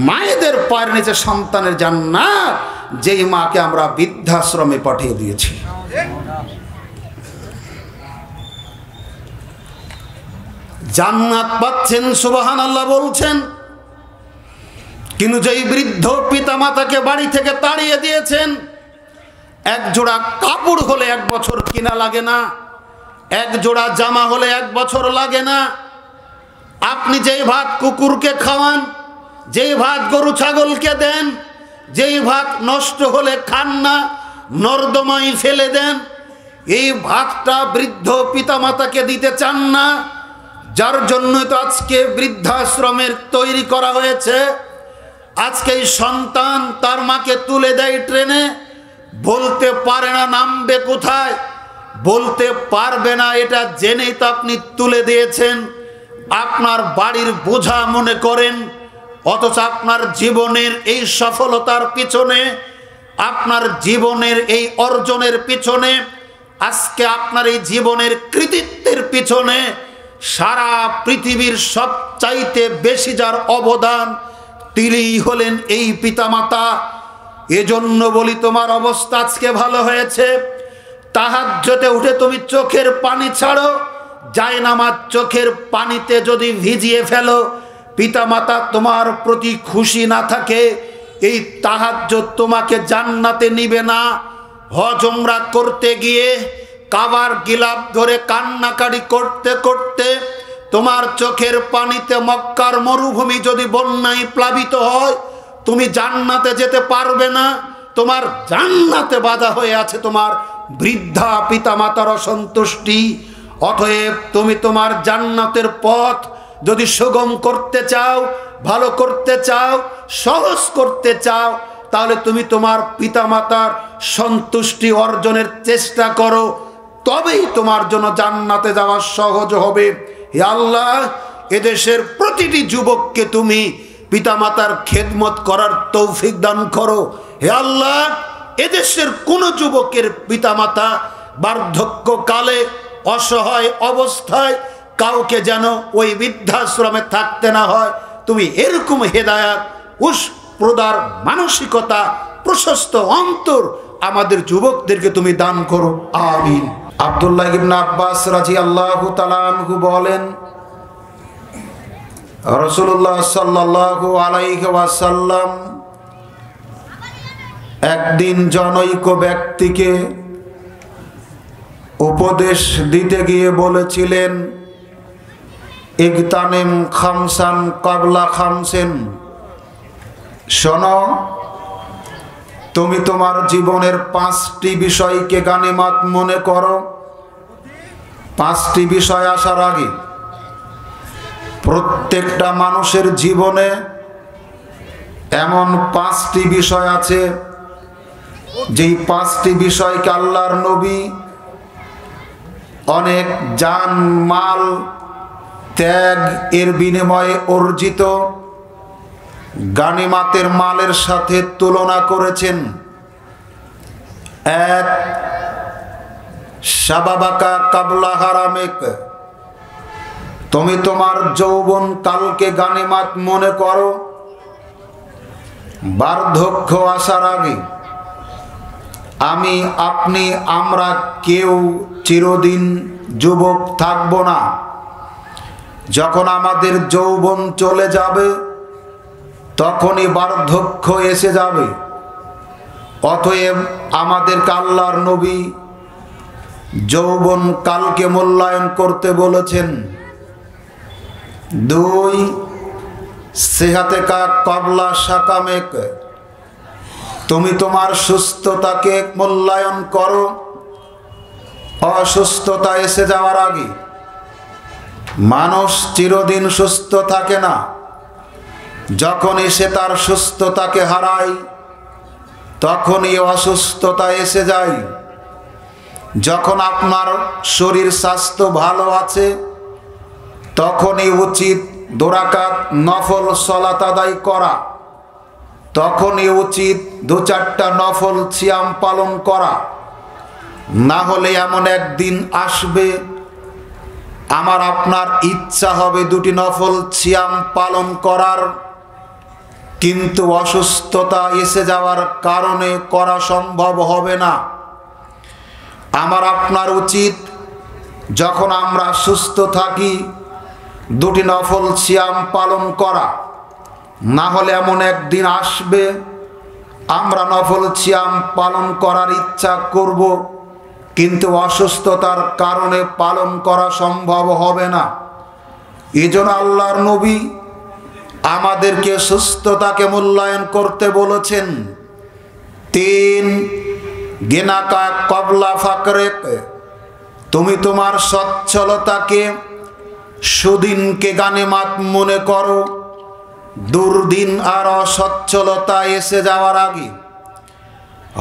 মায়েদের পায়ের নিচে সন্তানের জান্নাত, যেই মাকে আমরা বৃদ্ধাশ্রমে পাঠিয়ে দিয়েছি। জান্নাত পাচ্ছেন, সুবহানাল্লাহ বলছেন। কিন্তু যেই বৃদ্ধ পিতা মাতাকে বাড়ি থেকে তাড়িয়ে দিয়েছেন, এক জোড়া কাপড় হলে 1 বছর কিনা লাগে না, এক জোড়া জামা হলে 1 বছর লাগে না। আপনি যেই ভাত কুকুরকে খাওয়ান, যেই ভাত গরু ছাগলকে দেন, যেই ভাত নষ্ট হলে খান না, নর্দমায় ফেলে দেন, এই ভাতটা বৃদ্ধ পিতা মাতাকে দিতে চান না। যার জন্য তো আজকে বৃদ্ধাশ্রমের তৈরি করা হয়েছে। আজকে এই সন্তান তার মাকে তুলে দেয় ট্রেনে, বলতে পারে না নামবে কোথায়, বলতে পারবে না, এটা জেনেই তো আপনি তুলে দিয়েছেন। আপনার বাড়ির বোঝা মনে করেন, অথচ আপনার জীবনের এই সফলতার পিছনে, আপনার জীবনের এই অর্জনের পিছনে, আজকে আপনার এই জীবনের কৃতিত্বের পিছনে সারা পৃথিবীর সবচাইতে বেশি যার অবদান, তিনিই হলেন এই পিতামাতা। এজন্য বলি, তোমার অবস্থা আজকে ভালো হয়েছে। তাহাজ্জুদে উঠে তুমি চোখের পানি ছাড়ো, জায়নামাজ চোখের পানিতে যদি ভিজিয়ে ফেলো, পিতামাতা তোমার প্রতি খুশি না থাকে, এই তাহাজ্জুদ তোমাকে জান্নাতে নিবে না। হজ উমরা করতে গিয়ে কাবার গিলাফ ধরে কান্নাকাটি করতে করতে তোমার চোখের পানিতে মক্কার মরুভূমি যদি বন্যায় প্লাবিত হয়, তুমি জান্নাতে যেতে পারবে না। তোমার জান্নাতে বাধা হয়ে আছে তোমার বৃদ্ধা পিতামাতার অসন্তুষ্টি। অতএব তুমি তোমার জান্নাতের পথ যদি সুগম করতে চাও, ভালো করতে চাও, সহজ করতে চাও, তাহলে তুমি তোমার পিতামাতার সন্তুষ্টি অর্জনের চেষ্টা করো, তবেই তোমার জন্য জান্নাতে যাওয়া সহজ হবে। হে আল্লাহ, এদেশের প্রতিটি যুবককে তুমি পিতামাতার খেদমত করার তৌফিক দান করো। হে আল্লাহ, এদেশের কোন যুবকের পিতামাতা বার্ধক্যকালে অসহায় অবস্থায় কাউকে যেন ওই বৃদ্ধাশ্রমে থাকতে না হয়, তুমি এরকম হেদায়াত, প্রদার মানসিকতা, প্রশস্ত অন্তর আমাদের যুবকদেরকে তুমি দান করো, আমিন। আব্দুল্লাহ ইবনে আব্বাস রাদিয়াল্লাহু তাআলা আনহু বলেন, রাসূলুল্লাহ সাল্লাল্লাহু আলাইহি ওয়াসাল্লাম একদিন জনৈক ব্যক্তিকে উপদেশ দিতে গিয়ে বলেছিলেন, ইগতানিম খামসান ক্বাবলা খামসিন, শোনো, তুমি তোমার জীবনের 5টি বিষয়কে গানিমাত মনে করো। 5টি বিষয় আসার আগে প্রত্যেকটা মানুষের জীবনে এমন 5টি বিষয় আছে, যেই 5টি বিষয়কে আল্লাহর নবী অনেক জান মাল ত্যাগ এর বিনিময়ে অর্জিত গানিমাতের মালের সাথে তুলনা করেছেন। 1, শাবাবাকা কাবলা হারামেক, তুমি তোমার যৌবন কালকে গানিমাত মনে করো। বার্ধক্য আসার আগে আমি, আপনি, আমরা কেউ চিরদিন যুবক থাকব না। যখন আমাদের যৌবন চলে যাবে তখনই বার্ধক্য এসে যাবে। অতএব আমাদেরকে আল্লাহর নবী যৌবন কালকে মূল্যায়ন করতে বলেছেন। 2, সেহাতেকা ক্বাবলা সাকামেক, তুমি তোমার সুস্থতাকে মূল্যায়ন করো অসুস্থতা এসে যাওয়ার আগে। মানুষ চিরদিন সুস্থ থাকে না, যখনই সে তার সুস্থতাকে হারায় তখনই অসুস্থতা এসে যায়। যখন আপনার শরীর স্বাস্থ্য ভালো আছে তখনই উচিত 2 রাকাত নফল সালাত আদায় করা, তখনই উচিত 2-4টা নফল সিয়াম পালন করা। না হলে এমন একদিন আসবে আমার আপনার ইচ্ছা হবে 2টি নফল সিয়াম পালন করার, কিন্তু অসুস্থতা এসে যাওয়ার কারণে করা সম্ভব হবে না। আমার আপনার উচিত যখন আমরা সুস্থ থাকি দুটি নফল সিয়াম পালন করা, না হলে এমন একদিন আসবে আমরা নফল সিয়াম পালন করার ইচ্ছা করব, কিন্তু অসুস্থতার কারণে পালন করা সম্ভব হবে না। এজন্য আল্লাহর নবী আমাদেরকে সুস্থতাকে মূল্যায়ন করতে বলেছেন। 3 গিনাকা কবলা ফাকরেক, তুমি তোমার সচ্ছলতাকে সুদিনকে গানিমাত মনে করো দুর্দিন আর অসচ্ছলতা এসে যাওয়ার আগে।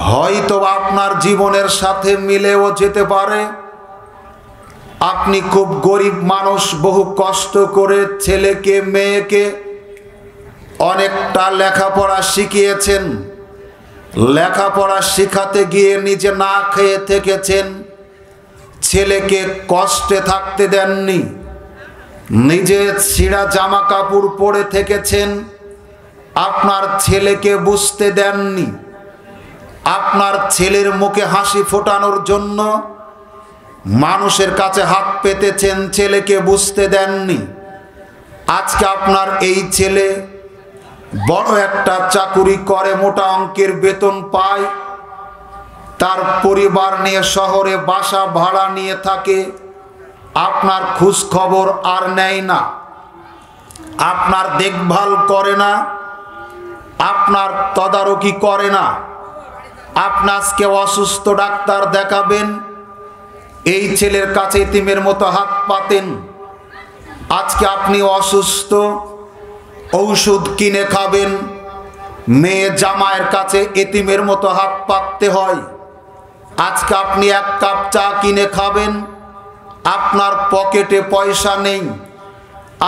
হয়তো আপনার জীবনের সাথে মিলেও যেতে পারে আপনি খুব গরিব মানুষ, বহু কষ্ট করে ছেলেকে মেয়েকে অনেকটা লেখাপড়া শিখিয়েছেন, লেখাপড়া শিখাতে গিয়ে নিজে না খেয়ে থেকেছেন, ছেলেকে কষ্টে থাকতে দেননি, নিজে ছিঁড়া জামা কাপড় পরে থেকেছেন, আপনার ছেলেকে বুঝতে দেননি, আপনার ছেলের মুখে হাসি ফোটানোর জন্য মানুষের কাছে হাত পেতেছেন, ছেলেকে বুঝতে দেননি। আজকে আপনার এই ছেলে বড় একটা চাকুরি করে, মোটা অঙ্কের বেতন পায়, তার পরিবার নিয়ে শহরে বাসা ভাড়া নিয়ে থাকে, আপনার খোঁজ খবর আর নেয় না, আপনার দেখভাল করে না, আপনার তদারকি করে না। আপনি আজকে অসুস্থ, ডাক্তার দেখাবেন, এই ছেলের কাছে এতিমের মতো হাত পাতেন। আজকে আপনি অসুস্থ, ঔষধ কিনে খাবেন, মেয়ে জামাইয়ের কাছে এতিমের মতো হাত পাততে হয়। আজকে আপনি 1 কাপ চা কিনে খাবেন, আপনার পকেটে পয়সা নেই।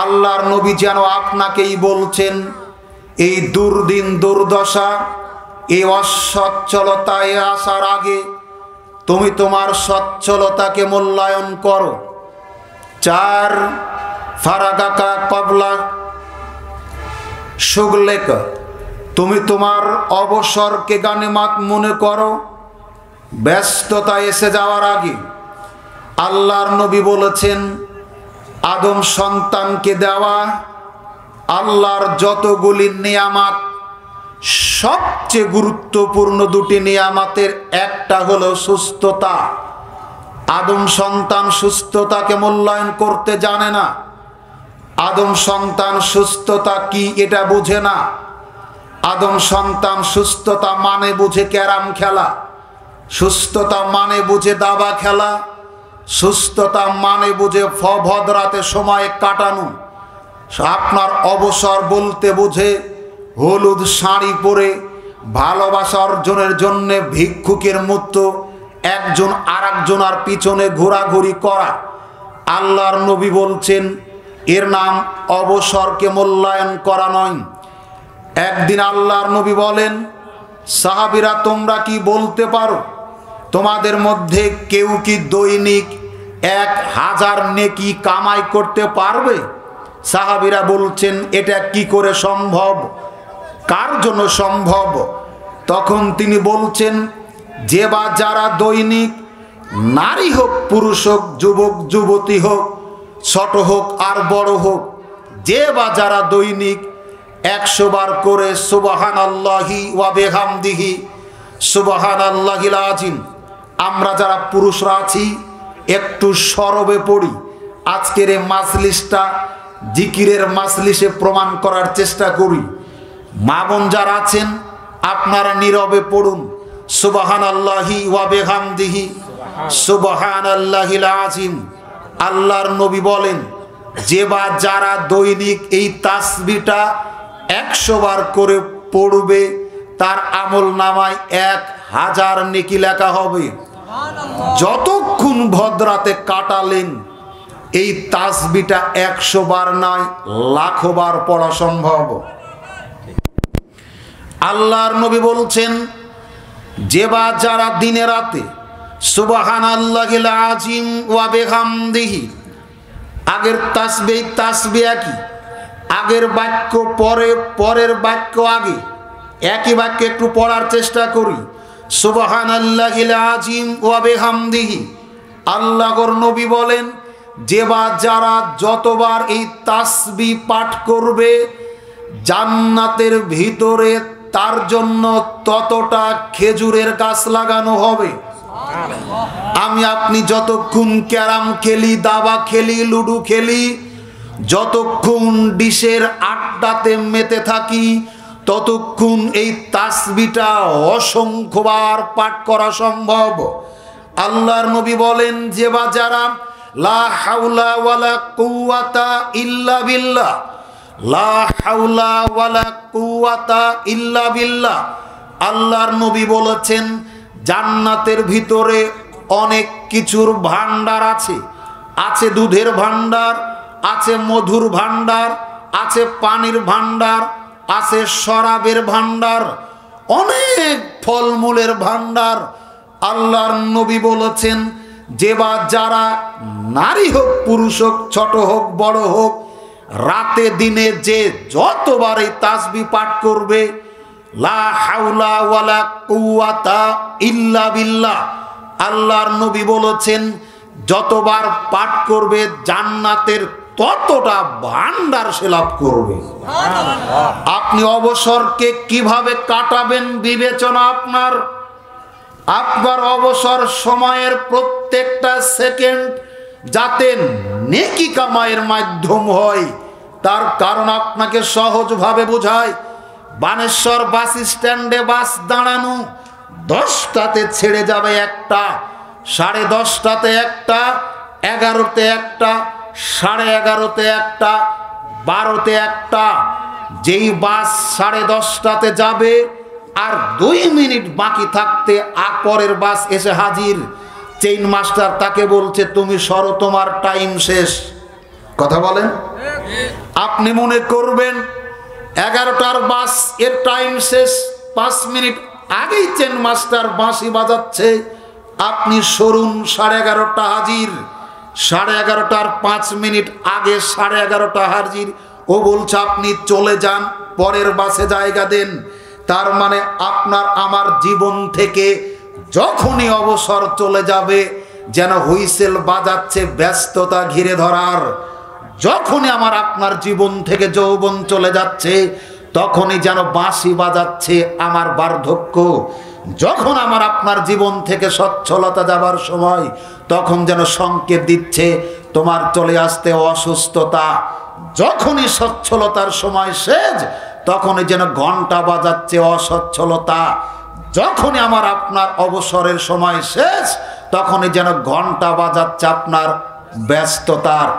আল্লাহর নবী যেন আপনাকেই বলছেন, এই দুর্দিন দুর্দশা, এই অসচ্ছলতায় আসার আগে তুমি তোমার সচ্ছলতাকে মূল্যায়ন করো। 4 ফারাগাকা কবলা শুগলেক, তুমি তোমার অবসরকে গানিমাত মনে করো ব্যস্ততা এসে যাওয়ার আগে। আল্লাহর নবী বলেছেন, আদম সন্তানকে দেওয়া আল্লাহর যতগুলি নিয়ামত, সবচেয়ে গুরুত্বপূর্ণ 2টি নিয়ামতের একটা হলো সুস্থতা। আদম সন্তান সুস্থতাকে মূল্যায়ন করতে জানে না। আদম সন্তান সুস্থতা কি এটা বুঝে না। আদম সন্তান সুস্থতা মানে বুঝে ক্যারাম খেলা, সুস্থতা মানে বুঝে দাবা খেলা, সুস্থতা মানে বুঝে ভদ্রাতে সময় কাটানো। আপনার অবসর বলতে বুঝে হলুদ শাড়ি পরে ভালোবাসা অর্জনের জন্য ভিক্ষুকের মতো একজন আরেকজনের পিছনে ঘোরাঘুরি করা। আল্লাহর নবী বলছেন, এর নাম অবসরকে মূল্যায়ন করা নয়। একদিন আল্লাহর নবী বলেন, সাহাবীরা তোমরা কি বলতে পারো তোমাদের মধ্যে কেউ কি দৈনিক 1000 নেকি কামাই করতে পারবে? সাহাবীরা বলছেন, এটা কি করে সম্ভব, কার জন্য সম্ভব? তখন তিনি বলছেন, যে বা যারা দৈনিক, নারী হোক পুরুষ হোক, যুবক যুবতী হোক, ছোট হোক আর বড় হোক, যে বা যারা দৈনিক 100 বার করে সুবহানাল্লাহি ওয়া বিহামদিহি সুবহানাল্লাহিল আযীম, আমরা যারা পুরুষরা আছি একটু সরবে পড়ি। আজকের এই মাজলিসটা জিকিরের মাজলিসে প্রমাণ করার চেষ্টা করি। মা বোন যারা আছেন আপনারা নীরবে পড়ুন, সুবহানাল্লাহি ওয়া বিহামদিহি সুবহানাল্লাহিল আযীম। আল্লাহর নবী বলেন, যে বা যারা দৈনিক এই তাসবিহটা 100 বার করে পড়বে তার আমল নামায় 1000 নেকি লেখা হবে। যতক্ষণ ভদ্রাতে কাটালেন এই তাসবিহটা 100 বার নয়, লাখো বার পড়া সম্ভব। আল্লাহর নবী বলছেন, যে বা যারা দিনে রাতে সুবহানাল্লাহিল আযীম ওয়া বিহামদিহি, আগের তাসবিহ একই, আগের বাক্য পরে, পরের বাক্য আগে, একই বাক্য একটু পড়ার চেষ্টা করি। সুবহানাল্লাহিল আযীম ওয়া বিহামদিহি। আল্লাহর নবী বলেন, যে বা যারা যতবার এই তাসবিহ পাঠ করবে জান্নাতের ভিতরে তার জন্য ততটা খেজুরের গাছ লাগানো হবে। আমি আপনি যতক্ষণ ক্যারাম খেলি, দাবা খেলি, লুডো খেলি, যতক্ষণ ডিশের আড্ডাতে মেতে থাকি, ততক্ষণ এই তাসবিহটা অসংখ্যবার পাঠ করা সম্ভব। আল্লাহর নবী বলেন, যে বা যারা লা হাওলা ওয়ালা কুওয়াতা ইল্লা বিল্লাহ, লা হাওলা ওয়ালা কুওয়াতা ইল্লা বিল্লাহ। আল্লাহর নবী বলেছেন, জান্নাতের ভিতরে অনেক কিছুর ভান্ডার আছে। আছে দুধের ভান্ডার, আছে মধুর ভান্ডার, আছে পানির ভান্ডার, আছে শরাবের ভান্ডার, অনেক ফলমূলের ভান্ডার। আল্লাহর নবী বলেছেন, যে বা যারা নারী হোক পুরুষ হোক, ছোট হোক বড় হোক, রাতে দিনে যে যতবার এই তাসবিহ পাঠ করবে, লা হাওলা ওয়ালা কুওয়াতা ইল্লা বিল্লাহ, আল্লাহর নবী বলেছেন যতবার পাঠ করবে জান্নাতের ততটা ভান্ডার সে লাভ করবে। আপনি অবসরকে কিভাবে কাটাবেন বিবেচনা আপনার। আপনার অবসর সময়ের প্রত্যেকটা সেকেন্ড যাতে নেকি কামাইয়ের মাধ্যম হয়, তার কারণ আপনাকে সহজভাবে বোঝায়। বানেশ্বর বাস স্ট্যান্ডে বাস দাঁড়ানো, 10টাতে ছেড়ে যাবে একটা, 10:30টাতে একটা, 11তে একটা, 11:30তে একটা, 12তে একটা। যেই বাস 10:30টাতে যাবে আর 2 মিনিট বাকি থাকতে পরের বাস এসে হাজির, চেইন মাস্টার তাকে বলছে, তুমি সরো, তোমার টাইম শেষ। কথা বলেন। আপনি মনে করবেন 11টার বাস এর টাইম শেষ, 5 মিনিট আগেই চেইন মাস্টার বাঁশি বাজাচ্ছে, আপনি সরুন, 11:30টা হাজির। 11:30টার 5 মিনিট আগে 11:30টা হাজির। ও বলছে আপনি চলে যান, পরের বাসে জায়গা দেন। তার মানে আপনার আমার জীবন থেকে যখনই অবসর চলে যাবে যেন হুইসেল বাজাচ্ছে ব্যস্ততা ঘিরে ধরার। যখনই আমার আপনার জীবন থেকে যৌবন চলে যাচ্ছে তখনই যেন বাঁশি বাজাচ্ছে আমার বার্ধক্য। যখন আমার আপনার জীবন থেকে সচ্ছলতা যাবার সময় তখন যেন সংকেত দিচ্ছে তোমার চলে আসতে অসুস্থতা। যখনই সচ্ছলতার সময় শেষ তখনই যেন ঘন্টা বাজাচ্ছে অসচ্ছলতা। যখনই আমার আপনার অবসরের সময় শেষ তখনই যেন ঘন্টা বাজাচ্ছে আপনার ব্যস্ততার।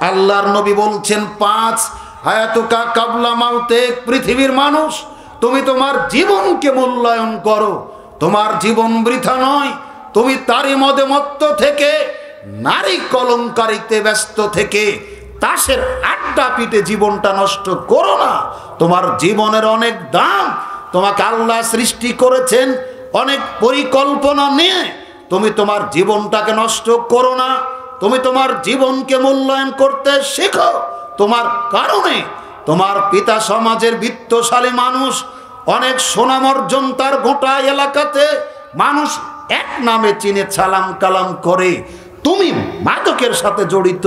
আল্লাহর নবী বলছেন, 5 হায়াতুকা কাবলা মাউতে। পৃথিবীর মানুষ, তুমি তোমার জীবনকে মূল্যায়ন করো। তোমার জীবন বৃথা নয়। তুমি তারই মদে মত্ত থেকে, নারী কলঙ্কারিতে ব্যস্ত থেকে, তাসের আড্ডা পিটে জীবনটা নষ্ট করো না। তোমার জীবনের অনেক দাম। তোমাকে আল্লাহ সৃষ্টি করেছেন অনেক পরিকল্পনা নিয়ে। তুমি তোমার জীবনটাকে নষ্ট করো না। তুমি তোমার জীবনকে মূল্যায়ন করতে শেখো। তোমার কারণে তোমার পিতা সমাজের বিত্তশালী মানুষ, অনেক সুনাম অর্জন তার গোটা এলাকাতে, মানুষ এক নামে চিনে সালাম কালাম করে। তুমি মাদকের সাথে জড়িত,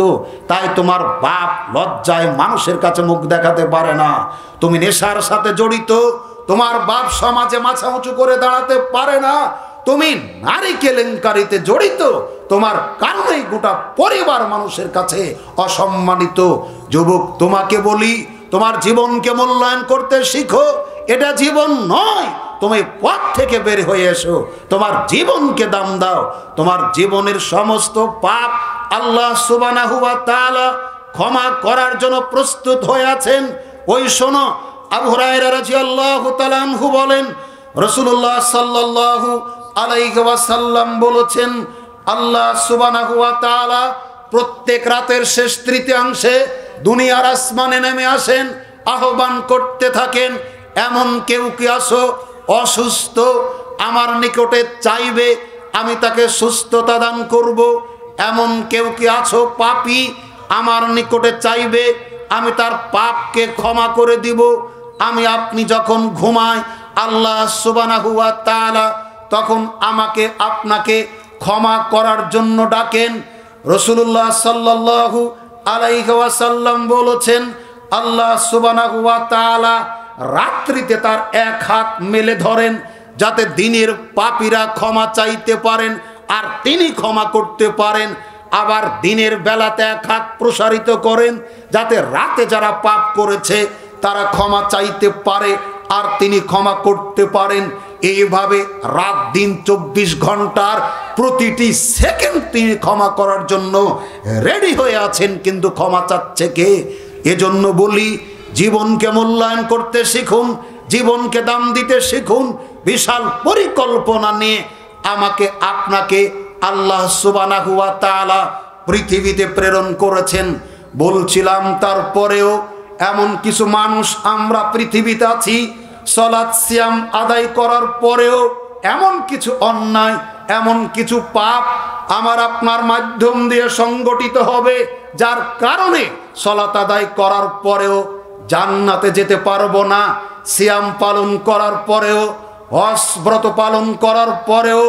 তাই তোমার বাপ লজ্জায় মানুষের কাছে মুখ দেখাতে পারে না। তুমি নেশার সাথে জড়িত, তোমার বাপ সমাজে মাথা উঁচু করে দাঁড়াতে পারে না। তুমি নারী কেলেঙ্কারিতে জড়িত, তোমার কারণেই গোটা পরিবার মানুষের কাছে অসম্মানিত। যুবক, তোমাকে বলি, তোমার জীবনকে মূল্যায়ন করতে শিখো। এটা জীবন নয়। তুমি পথ থেকে বের হয়ে এসো, তোমার জীবনকে দাম দাও। তোমার জীবনের সমস্ত পাপ আল্লাহ সুবহানাহু ওয়া তাআলা ক্ষমা করার জন্য প্রস্তুত হয়ে আছেন। ওই শোনো, আবু হুরায়রা রাদিয়াল্লাহু তাআলা আনহু বলেন, রাসূলুল্লাহ সাল্লাল্লাহু আলাইহি ওয়াসাল্লাম বলেছেন, আল্লাহ সুবহানাহু ওয়া তাআলা প্রত্যেক রাতের শেষ তৃতীয়াংশে দুনিয়ার আসমানে নেমে আসেন, আহ্বান করতে থাকেন, এমন কেউ কি আসো অসুস্থ, আমার নিকটে চাইবে, আমি তাকে সুস্থতা দান করব। এমন কেউ কি আছো পাপী, আমার নিকটে চাইবে, আমি তার পাপকে ক্ষমা করে দিব। আমি আপনি যখন ঘুমাই আল্লাহ সুবহানাহু ওয়া তাআলা তখন আমাকে আপনাকে ক্ষমা করার জন্য ডাকেন। রাসূলুল্লাহ সাল্লাল্লাহু আলাইহি ওয়াসাল্লাম বলেছেন, আল্লাহ সুবহানাহু ওয়া তাআলা রাত্রিতে তার এক হাত মেলে ধরেন যাতে দিনের পাপীরা ক্ষমা চাইতে পারেন আর তিনি ক্ষমা করতে পারেন। আবার দিনের বেলাতে এক হাত প্রসারিত করেন যাতে রাতে যারা পাপ করেছে তারা ক্ষমা চাইতে পারে আর তিনি ক্ষমা করতে পারেন। এইভাবে রাত দিন 24 ঘন্টার প্রতিটি সেকেন্ড তিনি ক্ষমা করার জন্য রেডি হয়ে আছেন, কিন্তু ক্ষমা চাচ্ছে কে? এজন্য বলি, জীবনকে মূল্যায়ন করতে শিখুন, জীবনকে দাম দিতে শিখুন। বিশাল পরিকল্পনা নিয়ে আমাকে আপনাকে আল্লাহ সুবহানাহু ওয়া তাআলা পৃথিবীতে প্রেরণ করেছেন। বলছিলাম তারপরেও এমন কিছু মানুষ আমরা পৃথিবীতে আছি, সালাত সিয়াম আদায় করার পরেও এমন কিছু অন্যায়, এমন কিছু পাপ আমার আপনার মাধ্যম দিয়ে সংগঠিত হবে যার কারণে সালাত আদায় করার পরেও জান্নাতে যেতে পারবো না। সিয়াম পালন করার পরেও, হজ ব্রত পালন করার পরেও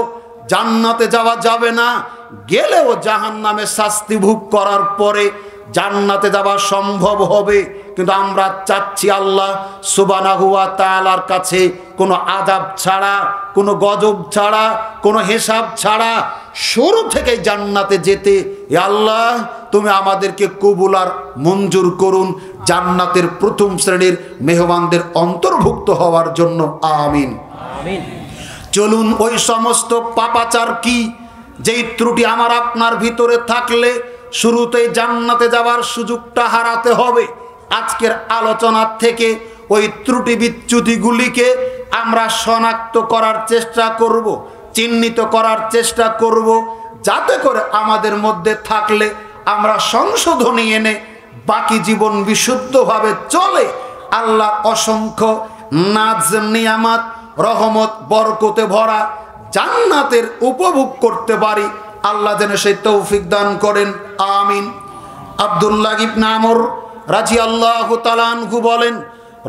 জান্নাতে যাওয়া যাবে না। গেলেও জাহান্নামে শাস্তি ভোগ করার পরে জান্নাতে যাওয়া সম্ভব হবে। কিন্তু আমরা চাচ্ছি আল্লাহ সুবহানাহু ওয়া তাআলার কাছে কোনো আযাব ছাড়া, কোনো গজব ছাড়া, কোনো হিসাব ছাড়া শুরু থেকে জান্নাতে যেতে। হে আল্লাহ, তুমি আমাদেরকে কবুল আর মঞ্জুর করুন, জান্নাতের প্রথম শ্রেণীর মেহমানদের অন্তর্ভুক্ত হওয়ার জন্য আমিন। আমিন। চলুন ওই সমস্ত পাপাচার কি, যেই ত্রুটি আমার আপনার ভিতরে থাকলে শুরুতেই জান্নাতে যাওয়ার সুযোগটা হারাতে হবে। আজকের আলোচনা থেকে ওই ত্রুটি বিচ্যুতিগুলিকে আমরা শনাক্ত করার চেষ্টা করব, চিহ্নিত করার চেষ্টা করব, যাতে করে আমাদের মধ্যে থাকলে আমরা সংশোধনী এনে বাকি জীবন বিশুদ্ধভাবে চলে আল্লাহ অসংখ্য নাজ নিয়ামত রহমত বরকতে ভরা জান্নাতের উপভোগ করতে পারি। আল্লাহ যেন সেই তৌফিক দান করেন, আমিন। আব্দুল্লাহ ইবনে আমর রাদিয়াল্লাহু তাআলা আনহু বলেন,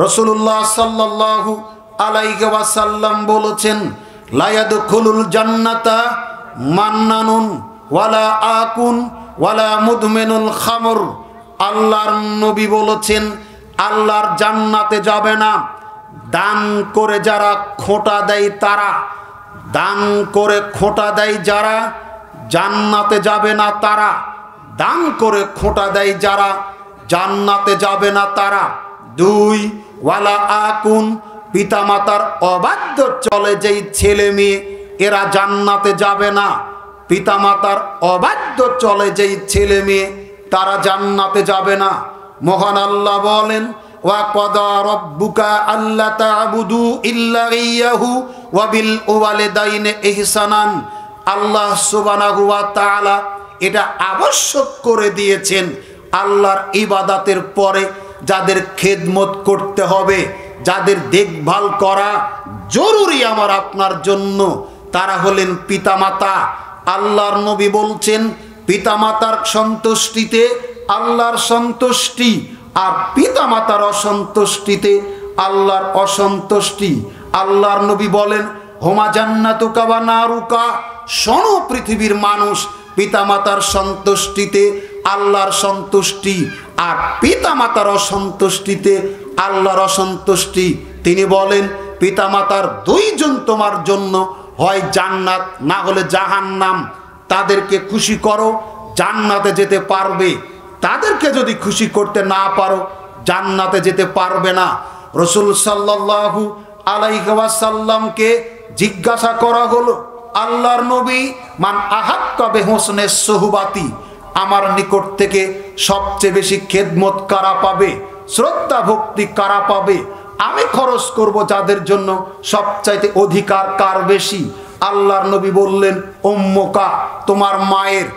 রাসূলুল্লাহ সাল্লাল্লাহু আলাইহি ওয়াসাল্লাম বলেছেন, লা ইয়াদখুলুল জান্নাতা মান্নানুন ওয়ালা আকুন ওয়ালা মুদমিনুল খামর। আল্লাহর নবী বলেছেন, আল্লাহর জান্নাতে যাবে না দান করে যারা খোঁটা দেয় তারা। দান করে খোঁটা দেয় যারা জান্নাতে যাবে না তারা। দান করে খোঁটা দেয় যারা জান্নাতে যাবে না তারা। 2, ওয়ালা আকুন, পিতামাতার অবাধ্য চলে যেই ছেলে মেয়ে এরা জান্নাতে যাবে না। পিতামাতার অবাধ্য চলে যেই ছেলে মেয়ে তারা জান্নাতে যাবে না। মহান আল্লাহ বলেন, ওয়া ক্বাদা রাব্বুকা আল্লা তা'বুদু ইল্লা ইয়্যাহু ওয়া বিল ওয়ালিদাইনি ইহসানান। আল্লাহ সুবহানাহু ওয়া তাআলা এটা আবশ্যক করে দিয়েছেন আল্লাহর ইবাদতের পরে যাদের খেদমত করতে হবে, যাদের দেখভাল করা জরুরি আমার আপনার জন্য, তারা হলেন পিতামাতা। আল্লাহর নবী বলছেন, পিতামাতার সন্তুষ্টিতে আল্লাহর সন্তুষ্টি, আর পিতামাতার অসন্তুষ্টিতে আল্লাহর অসন্তুষ্টি। আল্লাহর নবী বলেন, হুমা জান্নাতুকা ওয়া নারুকা। শোনো পৃথিবীর মানুষ, পিতামাতার সন্তুষ্টিতে আল্লাহর সন্তুষ্টি, আর পিতামাতার অসন্তুষ্টিতে আল্লাহর অসন্তুষ্টি। তিনি বলেন, পিতামাতার 2 জন তোমার জন্য হয় জান্নাত না হলে জাহান্নাম। তাদেরকে খুশি করো, জান্নাতে যেতে পারবে। তাদেরকে যদি খুশি করতে না পারো, জান্নাতে যেতে পারবে না। রাসূল সাল্লাল্লাহু আলাইহি ওয়াসাল্লামকে জিজ্ঞাসা করা হলো, আল্লাহর নবী, মান আহাক্কা বিহুসনিস সুহবাতি, আমার নিকট থেকে সবচেয়ে বেশি খেদমত কারা পাবে, শ্রদ্ধা ভক্তি কারা পাবে, আমি খরচ করব যাদের জন্য সবচাইতে অধিকার কার বেশি? আল্লাহর নবী বললেন, উম্মুকা, তোমার মায়ের।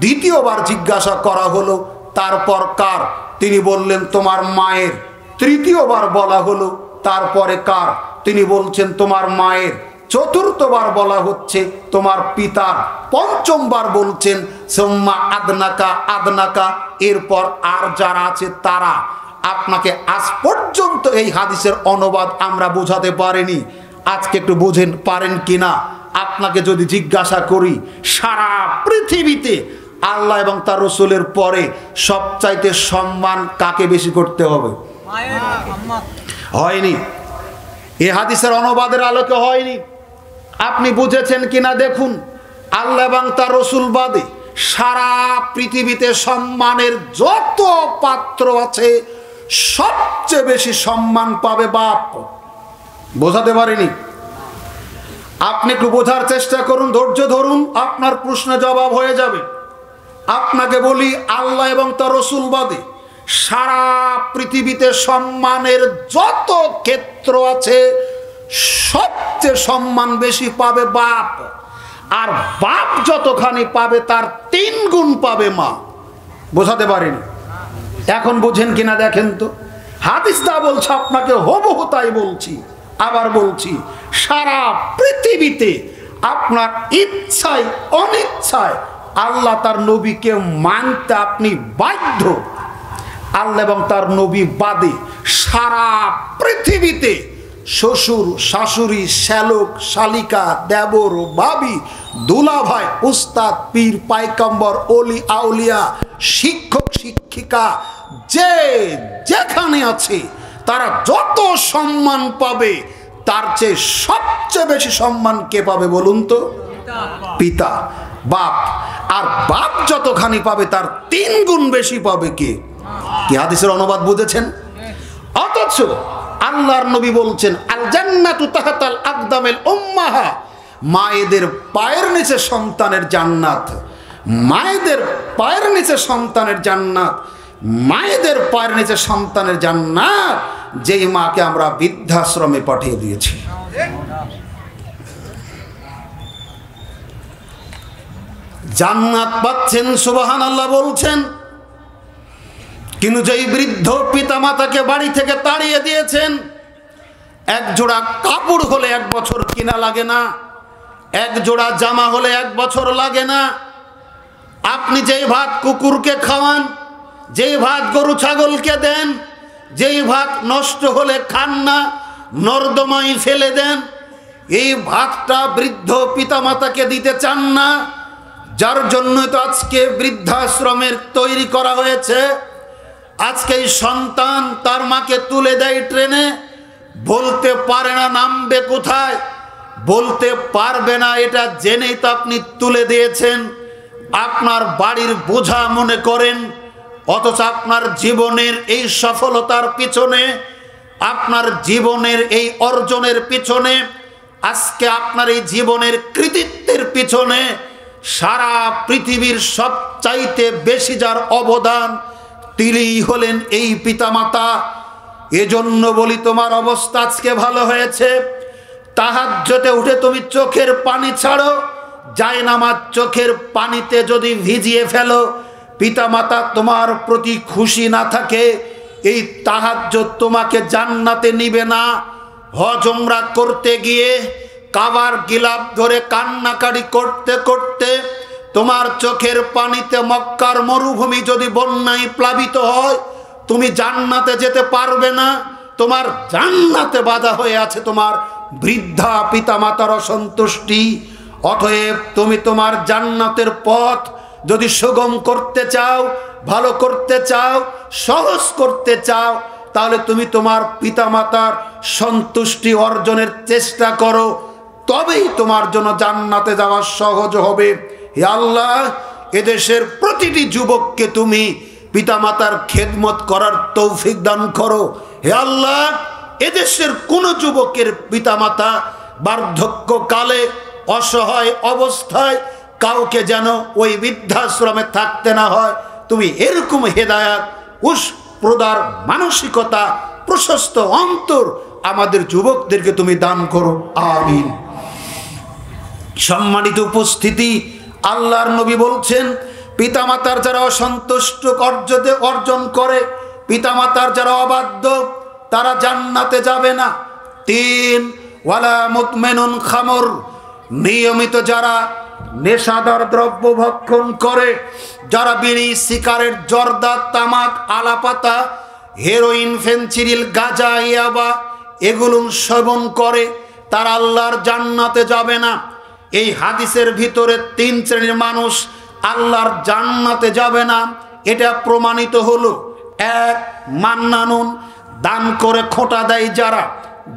দ্বিতীয়বার জিজ্ঞাসা করা হলো, তারপর কার? তিনি বললেন, তোমার মায়ের। তৃতীয়বার বলা হলো, তারপরে কার? তিনি বলছেন, তোমার মায়ের। চতুর্থবার বলা হচ্ছে তোমার পিতার। পঞ্চমবার বলছেন সুম্মা আদনাকা আদনাকা, এরপর আর যারা আছে তারা। আপনাকে আজ পর্যন্ত এই হাদিসের অনুবাদ আমরা বোঝাতে পারিনি, আজকে একটু বোঝেন পারেন কিনা। আপনাকে যদি জিজ্ঞাসা করি, সারা পৃথিবীতে আল্লাহ এবং তার রসুলের পরে সবচাইতে সম্মান কাকে বেশি করতে হবে? হয়নি, এ হাদিসের অনুবাদের আলোকে হয়নি। আপনি বুঝেছেন কিনা দেখুন। আল্লাহ এবং তার রসুল বাদে সারা পৃথিবীতে সম্মানের যত পাত্র আছে সবচেয়ে বেশি সম্মান পাবে বাপ। বোঝাতে পারিনি? আপনি একটু বোঝার চেষ্টা করুন, ধৈর্য ধরুন, আপনার প্রশ্নের জবাব হয়ে যাবে। আপনাকে বলি, আল্লাহ এবং তার রসুল বাদে সারা পৃথিবীতে সম্মানের যত ক্ষেত্র আছে সবচেয়ে সম্মান বেশি পাবে বাপ। আর বাপ যতখানি পাবে তার 3 গুণ পাবে মা। বোঝাতে পারিনি? এখন বুঝেন কিনা দেখেন তো। হাদিস দা বলছে, আপনাকে হুবহু তাই বলছি। আবার বলছি, সারা পৃথিবীতে আপনার ইচ্ছায় অনিচ্ছায় আল্লাহ তার নবীকে মানতে আপনি বাধ্য। আল্লাহ এবং তার নবী বাদে সারা পৃথিবীতে শ্বশুর, শাশুড়ি, শ্যালক, শালিকা, দেবর, ভাবি, দুলাভাই, উস্তাদ, পীর, পায়গম্বর, অলি আউলিয়া, শিক্ষক, শিক্ষিকা, যে যেখানে আছে তারা যত সম্মান পাবে তার চেয়ে সবচেয়ে বেশি সম্মান কে পাবে বলুন তো? পিতা, বাপ। আর বাপ যতখানি পাবে তার 3 গুণ বেশি পাবে কে? কি হাদিসের অনুবাদ বুঝেছেন? অথচ আল্লাহর নবী বলছেন, আল জান্নাতু তাহতাল আকদামিল উম্মাহা, মায়েদের পায়ের নিচে সন্তানের জান্নাত। মায়েদের পায়ের নিচে সন্তানের জান্নাত, মায়েদের পায়ের নিচে সন্তানের জান্নাত, যেই মাকে আমরা বৃদ্ধাশ্রমে পাঠিয়ে দিয়েছি। জান্নাত পাচ্ছেন, সুবহানাল্লাহ বলছেন। কিন্তু যেই বৃদ্ধ পিতা মাতাকে বাড়ি থেকে তাড়িয়ে দিয়েছেন, এক জোড়া কাপড় হলে 1 বছর কিনা লাগে না, এক জোড়া জামা হলে 1 বছর লাগে না। আপনি যেই ভাত কুকুরকে খাওয়ান, যেই ভাত গরু ছাগলকে দেন, যেই ভাত নষ্ট হলে খান না, নর্দমায় ফেলে দেন, এই ভাতটা বৃদ্ধ পিতা মাতাকে দিতে চান না। যার জন্য তো আজকে বৃদ্ধাশ্রমের তৈরি করা হয়েছে। আজকে এই সন্তান তার মাকে তুলে দেয় ট্রেনে, বলতে পারে না নামবে কোথায়, বলতে পারবে না, এটা জেনেই তো আপনি তুলে দিয়েছেন। আপনার বাড়ির বোঝা মনে করেন। অথচ আপনার জীবনের এই সফলতার পিছনে, আপনার জীবনের এই অর্জনের পিছনে, আজকে আপনার এই জীবনের কৃতিত্বের পিছনে সারা পৃথিবীর সবচাইতে বেশি যার অবদান তিনি হলেন এই পিতামাতা। এজন্য বলি, তোমার অবস্থা আজকে ভালো হয়েছে। তাহাজ্জুদে উঠে তুমি চোখের পানি ছাড়ো, জায়নামাজ চোখের পানিতে যদি ভিজিয়ে ফেলো, পিতামাতা তোমার প্রতি খুশি না থাকে, এই তাহাজ্জুদ তোমাকে জান্নাতে নিবে না। হজ উমরা করতে গিয়ে কাবার গিলাফ ধরে কান্নাকাটি করতে করতে তোমার চোখের পানিতে মক্কার মরুভূমি যদি বন্যায় প্লাবিত হয়, তুমি জান্নাতে যেতে পারবে না। তোমার জান্নাতে বাধা হয়ে আছে তোমার বৃদ্ধা পিতামাতার অসন্তুষ্টি। অতএব তুমি তোমার জান্নাতের পথ যদি সুগম করতে চাও, ভালো করতে চাও, সহজ করতে চাও, তাহলে তুমি তোমার পিতামাতার সন্তুষ্টি অর্জনের চেষ্টা করো, তবেই তোমার জন্য জান্নাতে যাওয়া সহজ হবে। হে আল্লাহ, এদেশের প্রতিটি যুবককে তুমি পিতামাতার খেদমত করার তৌফিক দান করো। হে আল্লাহ, এদেশের কোন যুবকের পিতামাতা বার্ধক্যকালে অসহায় অবস্থায় কাউকে যেন ওই বৃদ্ধাশ্রমে থাকতে না হয়, তুমি এরকম হেদায়াত, প্রদার মানসিকতা, প্রশস্ত অন্তর আমাদের যুবকদেরকে তুমি দান করো, আমিন। সম্মানিত উপস্থিতি, আল্লাহর নবী বলছেন, পিতামাতার যারা অসন্তুষ্ট অর্জন করে, পিতামাতার যারা অবাধ্য, তারা জান্নাতে যাবে না। 3, ওয়ালা মুতমিনুন খামর, নিয়মিত যারা নেশাদার দ্রব্য ভক্ষণ করে, যারা বিড়ি, সিগারেট, জর্দা, তামাক, আলাপাতা হেরোইন, ফেনসিডিল, গাঁজা, ইয়াবা এগুলো সেবন করে তারা আল্লাহর জান্নাতে যাবে না। এই হাদিসের ভিতরে 3 শ্রেণীর মানুষ আল্লাহর জান্নাতে যাবে না, এটা প্রমাণিত হলো। 1, মান্নানুন, দান করে খোঁটা দেয় যারা।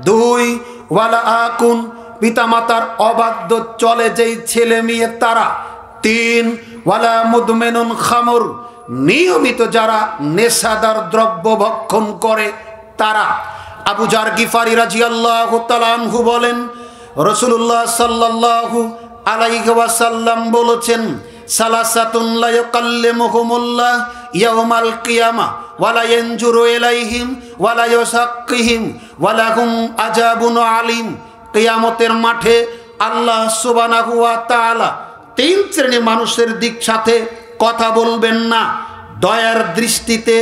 2, ওয়ালা আকুন, পিতামাতার অবাধ্য চলে যেই ছেলে মেয়ে তারা। 3, ওয়ালা মুদমেনুন খামর, নিয়মিত যারা নেশাদার দ্রব্য ভক্ষণ করে তারা। আবু জার গিফারি রাদিয়াল্লাহু তাআলা আনহু বলেন, রাসূলুল্লাহ সাল্লাল্লাহু আলাইহি ওয়াসাল্লাম বলেছেন, সালাসাতুন লা ইয়াকাল্লিমুহুমুল্লাহ ইয়াউমাল কিয়ামা ওয়া লা ইয়ানজুরু ইলাইহিম ওয়া লা ইউসাক্কিহিম ওয়া লাহুম আযাবুন আলীম। কিয়ামতের মাঠে আল্লাহ সুবহানাহু ওয়া তাআলা 3 শ্রেণীর মানুষের দিক সাথে কথা বলবেন না। দয়ার দৃষ্টিতে,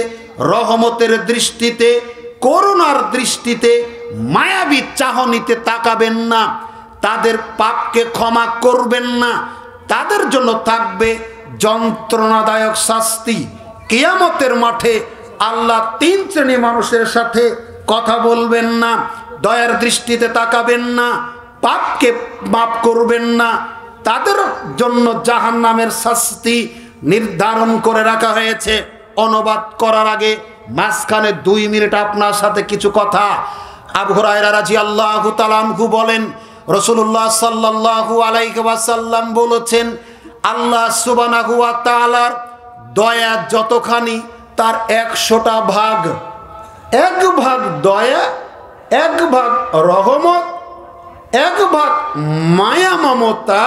রহমতের দৃষ্টিতে, করুণার দৃষ্টিতে, মায়াবী চাহনিতে তাকাবেন না। তাদের পাপকে ক্ষমা করবেন না। তাদের জন্য থাকবে যন্ত্রণাদায়ক শাস্তি। কিয়ামতের মাঠে আল্লাহ 3 শ্রেণীর মানুষের সাথে কথা বলবেন না, দয়ার দৃষ্টিতে তাকাবেন না, পাপকে মাফ করবেন না। তাদের জন্য জাহান্নামের শাস্তি নির্ধারণ করে রাখা হয়েছে। অনুবাদ করার আগে মাঝখানে 2 মিনিট আপনার সাথে কিছু কথা। আবু হুরায়রা রাদিয়াল্লাহু তাআলা আনহু বলেন, রাসূলুল্লাহ সাল্লাল্লাহু আলাইহি ওয়াসাল্লাম বলেছেন, আল্লাহ সুবহানাহু ওয়া তাআলার দয়া যতখানি তার 100টা ভাগ। 1 ভাগ দয়া, 1 ভাগ রহমত, 1 ভাগ মায়া মমতা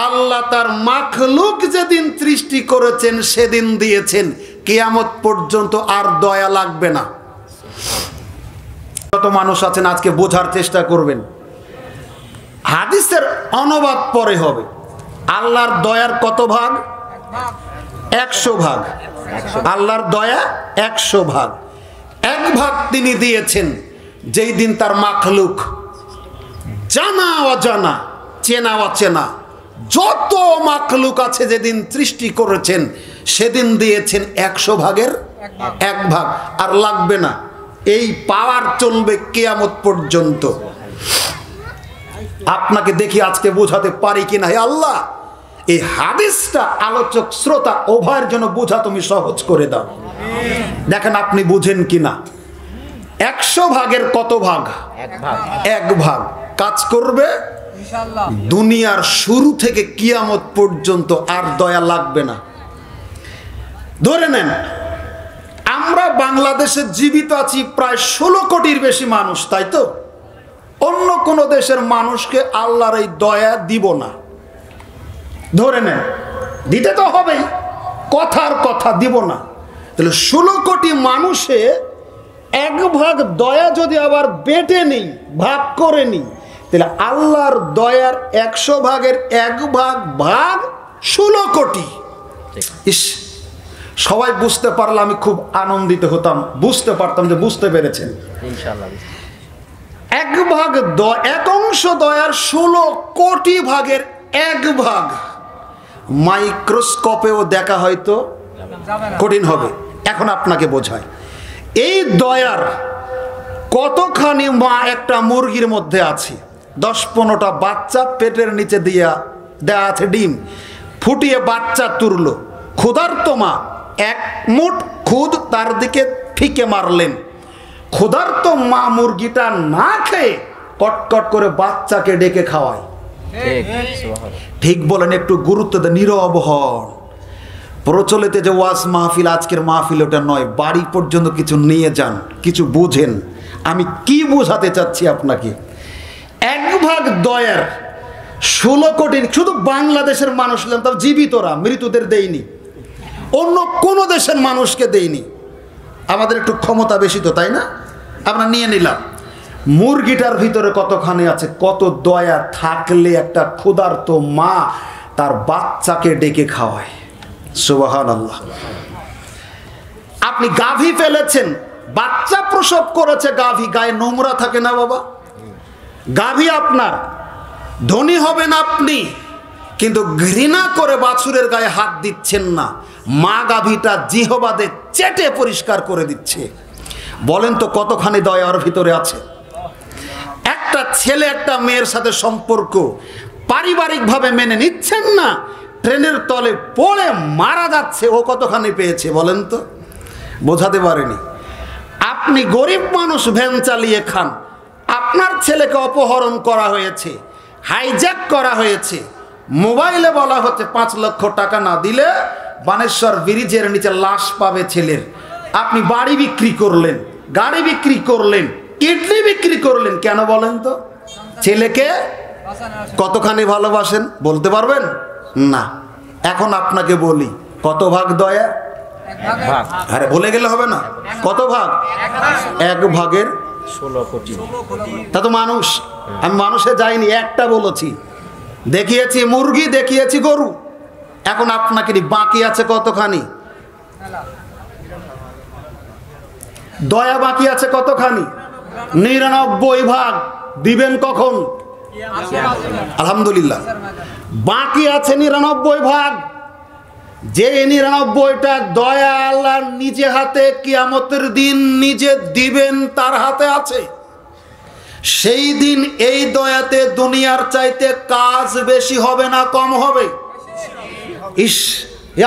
আল্লাহ তার মাখলুক যেদিন সৃষ্টি করেছেন সেদিন দিয়েছেন। কিয়ামত পর্যন্ত আর দয়া লাগবে না। যত মানুষ আছেন আজকে বোঝার চেষ্টা করবেন, হাদিসের অনুবাদ পরে হবে। আল্লাহর দয়ার কত ভাগ? 100 ভাগ। আল্লাহর দয়া 100 ভাগ। 1 ভাগ তিনি দিয়েছেন যেই দিন তার মাখলুক, জানা অজানা, চেনা অচেনা যত মাখলুক আছে যেদিন সৃষ্টি করেছেন সেদিন দিয়েছেন 100 ভাগের 1 ভাগ। আর লাগবে না। এই পাওয়ার চলবে কিয়ামত পর্যন্ত। আপনাকে দেখি আজকে বোঝাতে পারি কিনা। হে আল্লাহ, এই হাদিসটা আলোচক শ্রোতা উভয়ের জন্য বোঝা তুমি সহজ করে দাও। দেখেন আপনি বুঝেন কিনা। 100 ভাগের কত ভাগ? 1 ভাগ। কাজ করবে দুনিয়ার শুরু থেকে কিয়ামত পর্যন্ত, আর দয়া লাগবে না। ধরে নেন আমরা বাংলাদেশে জীবিত আছি প্রায় 16 কোটির বেশি মানুষ, তাই তো? অন্য কোন দেশের মানুষকে আল্লাহর এই দয়া দিব না। ধরে নেন, দিতে তো হবেই, কথার কথা দিব না। তাহলে 16 কোটি মানুষে 1 ভাগ দয়া যদি আবার বেটে নেই, ভাগ করে নিই, তাহলে আল্লাহর দয়ার 100 ভাগের 1 ভাগ ভাগ 16 কোটি। ইস, সবাই বুঝতে পারলে আমি খুব আনন্দিত হতাম, বুঝতে পারতাম যে বুঝতে পেরেছেন ইনশাআল্লাহ। 1 ভাগ 1 অংশ দয়ার 16 কোটি ভাগের 1 ভাগ মাইক্রোস্কোপেও দেখা হয়তো কঠিন হবে। এখন আপনাকে বোঝায় এই দয়ার কতখানি মা একটা মুরগির মধ্যে আছে। 10-15টা বাচ্চা পেটের নিচে দিয়া দেয়া আছে, ডিম ফুটিয়ে বাচ্চা তুললো। ক্ষুধার্ত মা 1 মুঠ খুদ তার দিকে ফিকে মারলেন। ক্ষুধার্ত মা মুরগিটা না খেয়ে কটকট করে বাচ্চাকে ডেকে খাওয়ায়। ঠিক বলেন, একটু গুরুত্ব দেন। নীরব হন। প্রচলিত যে ওয়াজ মাহফিল, আজকের মাহফিল ওটা নয়। বাড়ি পর্যন্ত কিছু নিয়ে যান, কিছু বুঝেন। আমি কি বোঝাতে চাচ্ছি আপনাকে? 1 ভাগ দয়ার 16 কোটি শুধু বাংলাদেশের মানুষ হলেন, তাও জীবিতরা, মৃতদের দেইনি, অন্য কোন দেশের মানুষকে দেইনি। আমাদের একটু ক্ষমতা বেশি তো, তাই না? আমরা নিয়ে নিলাম। মুরগিটার ভিতরে কতখানি আছে, কত দয়া থাকলে একটা ক্ষুধার্ত মা তার বাচ্চাকে ডেকে খাওয়ায়। সুবহানাল্লাহ। আপনি গাভী ফেলেছেন, বাচ্চা প্রসব করেছে গাভী, গায়ে নোংরা থাকে না বাবা? গাভী আপনার, ধনী হবেন আপনি, কিন্তু ঘৃণা করে বাছুরের গায়ে হাত দিচ্ছেন না। মা গাভীটা জিহবাদে চেটে পরিষ্কার করে দিচ্ছে। বলেন তো কতখানি দয়া ওর ভিতরে আছে? একটা ছেলে একটা মেয়ের সাথে সম্পর্ক পারিবারিকভাবে মেনে নিচ্ছেন না, ট্রেনের তলে পড়ে মারা যাচ্ছে, ও কতখানি পেয়েছে বলেন তো? বোঝাতে পারেনি। আপনি গরিব মানুষ, ভ্যান চালিয়ে খান, আপনার ছেলেকে অপহরণ করা হয়েছে, হাইজ্যাক করা হয়েছে, মোবাইলে বলা হচ্ছে 5 লক্ষ টাকা না দিলে বানেশ্বর ব্রিজের নিচে লাশ পাবে ছেলের। আপনি বাড়ি বিক্রি করলেন, গাড়ি বিক্রি করলেন, কিডনি বিক্রি করলেন, কেন বলেন তো? ছেলেকে কতখানি ভালোবাসেন বলতে পারবেন না। এখন আপনাকে বলি, কত ভাগ দয়া? আরে বলে গেলে হবে না, কত ভাগ? 1 ভাগের 16 কোটি। তা তো মানুষ, আমি মানুষে যাইনি, একটা বলেছি, দেখিয়েছি মুরগি, দেখিয়েছি গরু। এখন আপনাকে বাকি আছে কতখানি? দয়া বাকি আছে কতখানি? 99 ভাগ। দিবেন কখন? আলহামদুলিল্লাহ, বাকি আছে 99 ভাগ। যে 99টা দয়া আল্লাহ নিজে হাতে কিয়ামতের দিন নিজে দিবেন, তার হাতে আছে। সেই দিন এই দয়াতে দুনিয়ার চাইতে কাজ বেশি হবে না কম হবে? ইস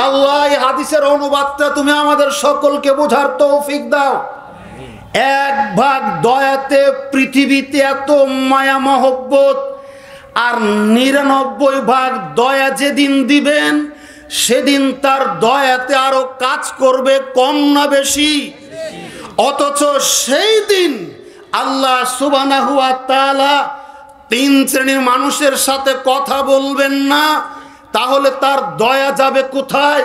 আল্লাহ, এই হাদিসের অনুবাদটা তুমি আমাদের সকলকে বোঝার তৌফিক দাও। 1 ভাগ দয়াতে পৃথিবীতে এত মায়া মহব্বত, আর 99 ভাগ দয়া যেদিন দিবেন সেদিন তার দয়াতে আরো কাজ করবে, কম না বেশি? অথচ সেই দিন আল্লাহ সুবহানাহু ওয়া তাআলা 3 শ্রেণীর মানুষের সাথে কথা বলবেন না, তাহলে তার দয়া যাবে কোথায়?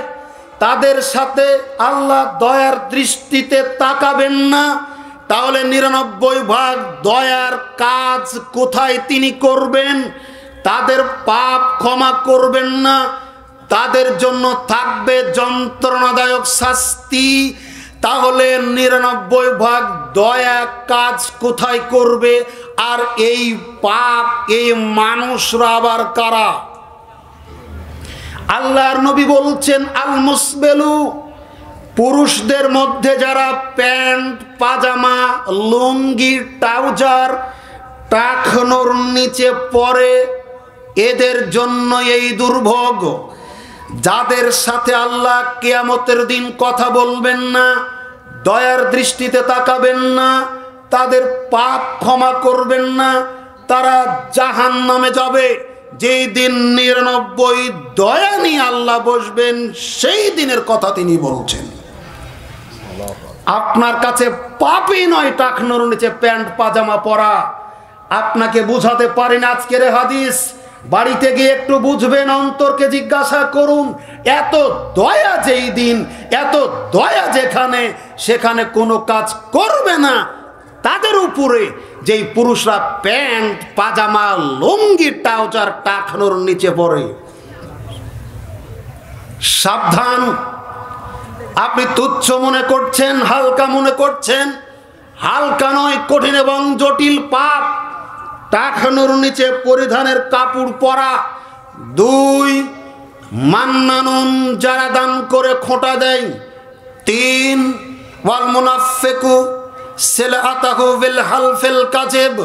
তাদের সাথে আল্লাহ দয়ার দৃষ্টিতে তাকাবেন না, তাহলে 99 ভাগ দয়ার কাজ কোথায় তিনি করবেন? তাদের পাপ ক্ষমা করবেন না, তাদের জন্য থাকবে যন্ত্রণাদায়ক শাস্তি। তাহলে 99 ভাগ দয়া কাজ কোথায় করবে? আর এই পাপ, এই মানুষরা আবার কারা? আল্লাহর নবী বলছেন, আল মুসবেলু, পুরুষদের মধ্যে যারা প্যান্ট, পাজামা, লুঙ্গি, ট্রাউজার টাকনোর নিচে পরে, এদের জন্য এই দুর্ভোগ। যাদের সাথে আল্লাহ কিয়ামতের দিন কথা বলবেন না, দয়ার দৃষ্টিতে তাকাবেন না, তাদের পাপ ক্ষমা করবেন না, তারা জাহান্নামে যাবে। যেই দিন 99 দয়া নিয়ে আল্লাহ বসবেন, সেই দিনের কথা তিনি বলছেন। আপনার কাছে পাপই নয় টাকনোর নিচে প্যান্ট পাজামা পরা। আপনাকে বুঝাতে পারেন আজকের হাদিস, বাড়িতে গিয়ে একটু বুঝবেন, অন্তরকে জিজ্ঞাসা করুন। এত দয়া যেই দিন, এত দয়া যেখানে, সেখানে কোনো কাজ করবে না তাদের উপরে যেই পুরুষরা প্যান্ট, পাজামা, লুঙ্গি, ট্রাউজার টাকনোর নিচে পড়ে। সাবধান, আপনি তুচ্ছ মনে করছেন, হালকা মনে করছেন। হালকা নয়, কঠিন এবং জটিল পাপ টাকনোর নিচে পরিধানের কাপড় পরা। 2, মান্নানুন, যারা দান করে খোঁটা দেয়। 3, ওয়াল মুনাফিকু সিলআতাহু বিল হালফিল কাযিব,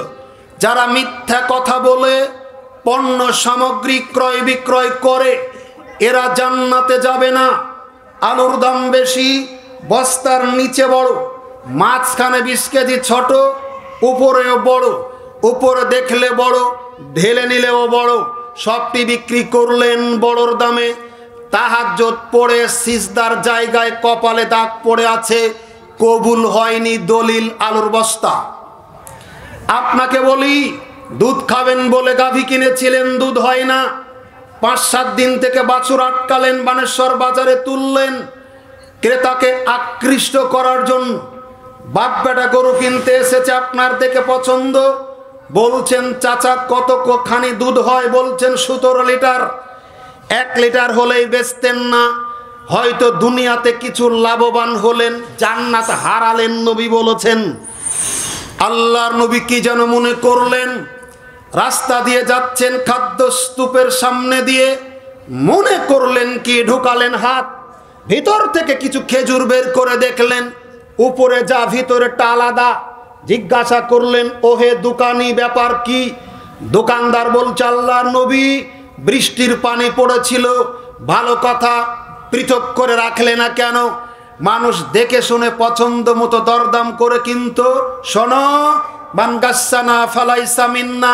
যারা মিথ্যা কথা বলে পণ্য সামগ্রী ক্রয় বিক্রয় করে, এরা জান্নাতে যাবে না। আলুর দাম বেশি, বস্তার নিচে বড়, মাঝখানে 20 কেজি ছোট, উপরেও বড়, উপরে দেখলে বড়, ঢেলে নিলেও বড়, সবটি বিক্রি করলেন বড়র দামে। তাহাজ্জুদ পড়ে সিজদার জায়গায় কপালে দাগ পড়ে আছে, কবুল হয়নি, দলিল আলুর বস্তা। আপনাকে বলি, দুধ খাবেন বলে গাভী কিনেছিলেন, দুধ হয় না। 5-7 দিন থেকে বাছুর আটকালেন, বানেশ্বর বাজারে তুললেন ক্রেতাকে আকৃষ্ট করার জন্য। বাপ বেটা গরু কিনতে এসেছে, আপনার দেখে পছন্দ, বলছেন চাচা কতখানি দুধ হয়? বলছেন 17 লিটার। 1 লিটার হলেই বেচতেন না, হয়তো দুনিয়াতে কিছু লাভবান হলেন, জান্নাত হারালেন। নবী বলেছেন, আল্লাহর নবী কি যেন মনে করলেন, রাস্তা দিয়ে যাচ্ছেন, খাদ্য স্তূপের সামনে দিয়ে মনে করলেন কি, ঢুকালেন হাত, ভিতর থেকে কিছু খেজুর বের করে দেখলেন উপরে যা ভিতরেরটা আলাদা। জিজ্ঞাসা করলেন, ওহে দোকানি, ব্যাপার কি? দোকানদার বলছে, আল্লাহর নবী, বৃষ্টির পানি পড়েছিল, ভালো কথা, পৃথক করে রাখলে না কেন? মানুষ দেখে শুনে পছন্দ মতো দরদাম করে কিন্তু। শোনো, মান গাসসানা ফালাইসা মিন্না,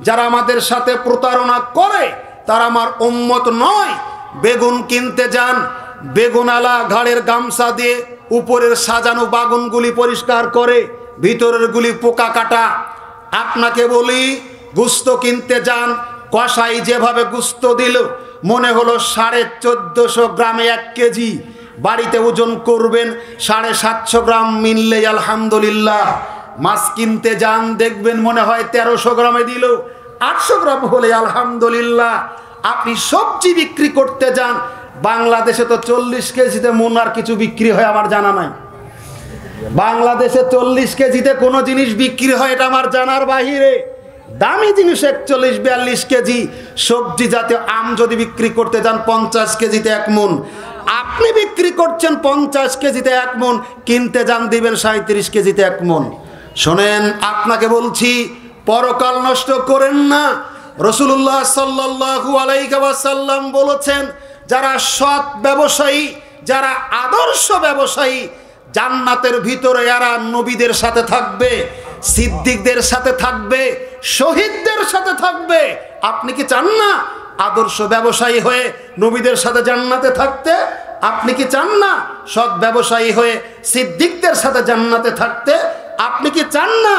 যারা আমাদের সাথে প্রতারণা করে তারা আমার উম্মত নয়। বেগুন কিনতে যান, বেগুনালা ঘাড়ের গামছা দিয়ে উপরের সাজানো বাগুনগুলি পরিষ্কার করে, ভিতরের গুলি পোকা কাটা। আপনাকে বলি, গুস্ত কিনতে যান, কষাই যেভাবে গুস্ত দিল মনে হলো 1450 গ্রামে 1 কেজি, বাড়িতে ওজন করবেন 750 গ্রাম মিললে আলহামদুলিল্লাহ। মাছ কিনতে যান, দেখবেন মনে হয় 1300 গ্রামে দিল, 800 গ্রাম হলে আলহামদুলিল্লাহ। আপনি সবজি বিক্রি করতে যান, বাংলাদেশে তো 40 কেজিতে মন আর কিছু বিক্রি হয় আমার জানা নাই। বাংলাদেশে 40 কেজিতে কোনো জিনিস বিক্রি হয় এটা আমার জানার বাহিরে। দামি জিনিস 41-42 কেজি। সবজি জাতীয় আম যদি বিক্রি করতে যান 50 কেজিতে 1 মন, আপনি বিক্রি করছেন 50 কেজিতে 1 মন, কিনতে যান দিবেন 37 কেজিতে 1 মন। শোনেন, আপনাকে বলছি, পরকাল নষ্ট করেন না। রাসূলুল্লাহ সাল্লাল্লাহু আলাইহি ওয়াসাল্লাম বলেছেন, যারা সৎ ব্যবসায়ী, যারা আদর্শ ব্যবসায়ী, জান্নাতের ভিতরে এরা নবীদের সাথে থাকবে, সিদ্দিকদের সাথে থাকবে, শহীদদের সাথে থাকবে। আপনি কি চান না আদর্শ ব্যবসায়ী হয়ে নবীদের সাথে জান্নাতে থাকতে? আপনি কি চান না সৎ ব্যবসায়ী হয়ে সিদ্দিকদের সাথে জান্নাতে থাকতে? আপনি কি চান না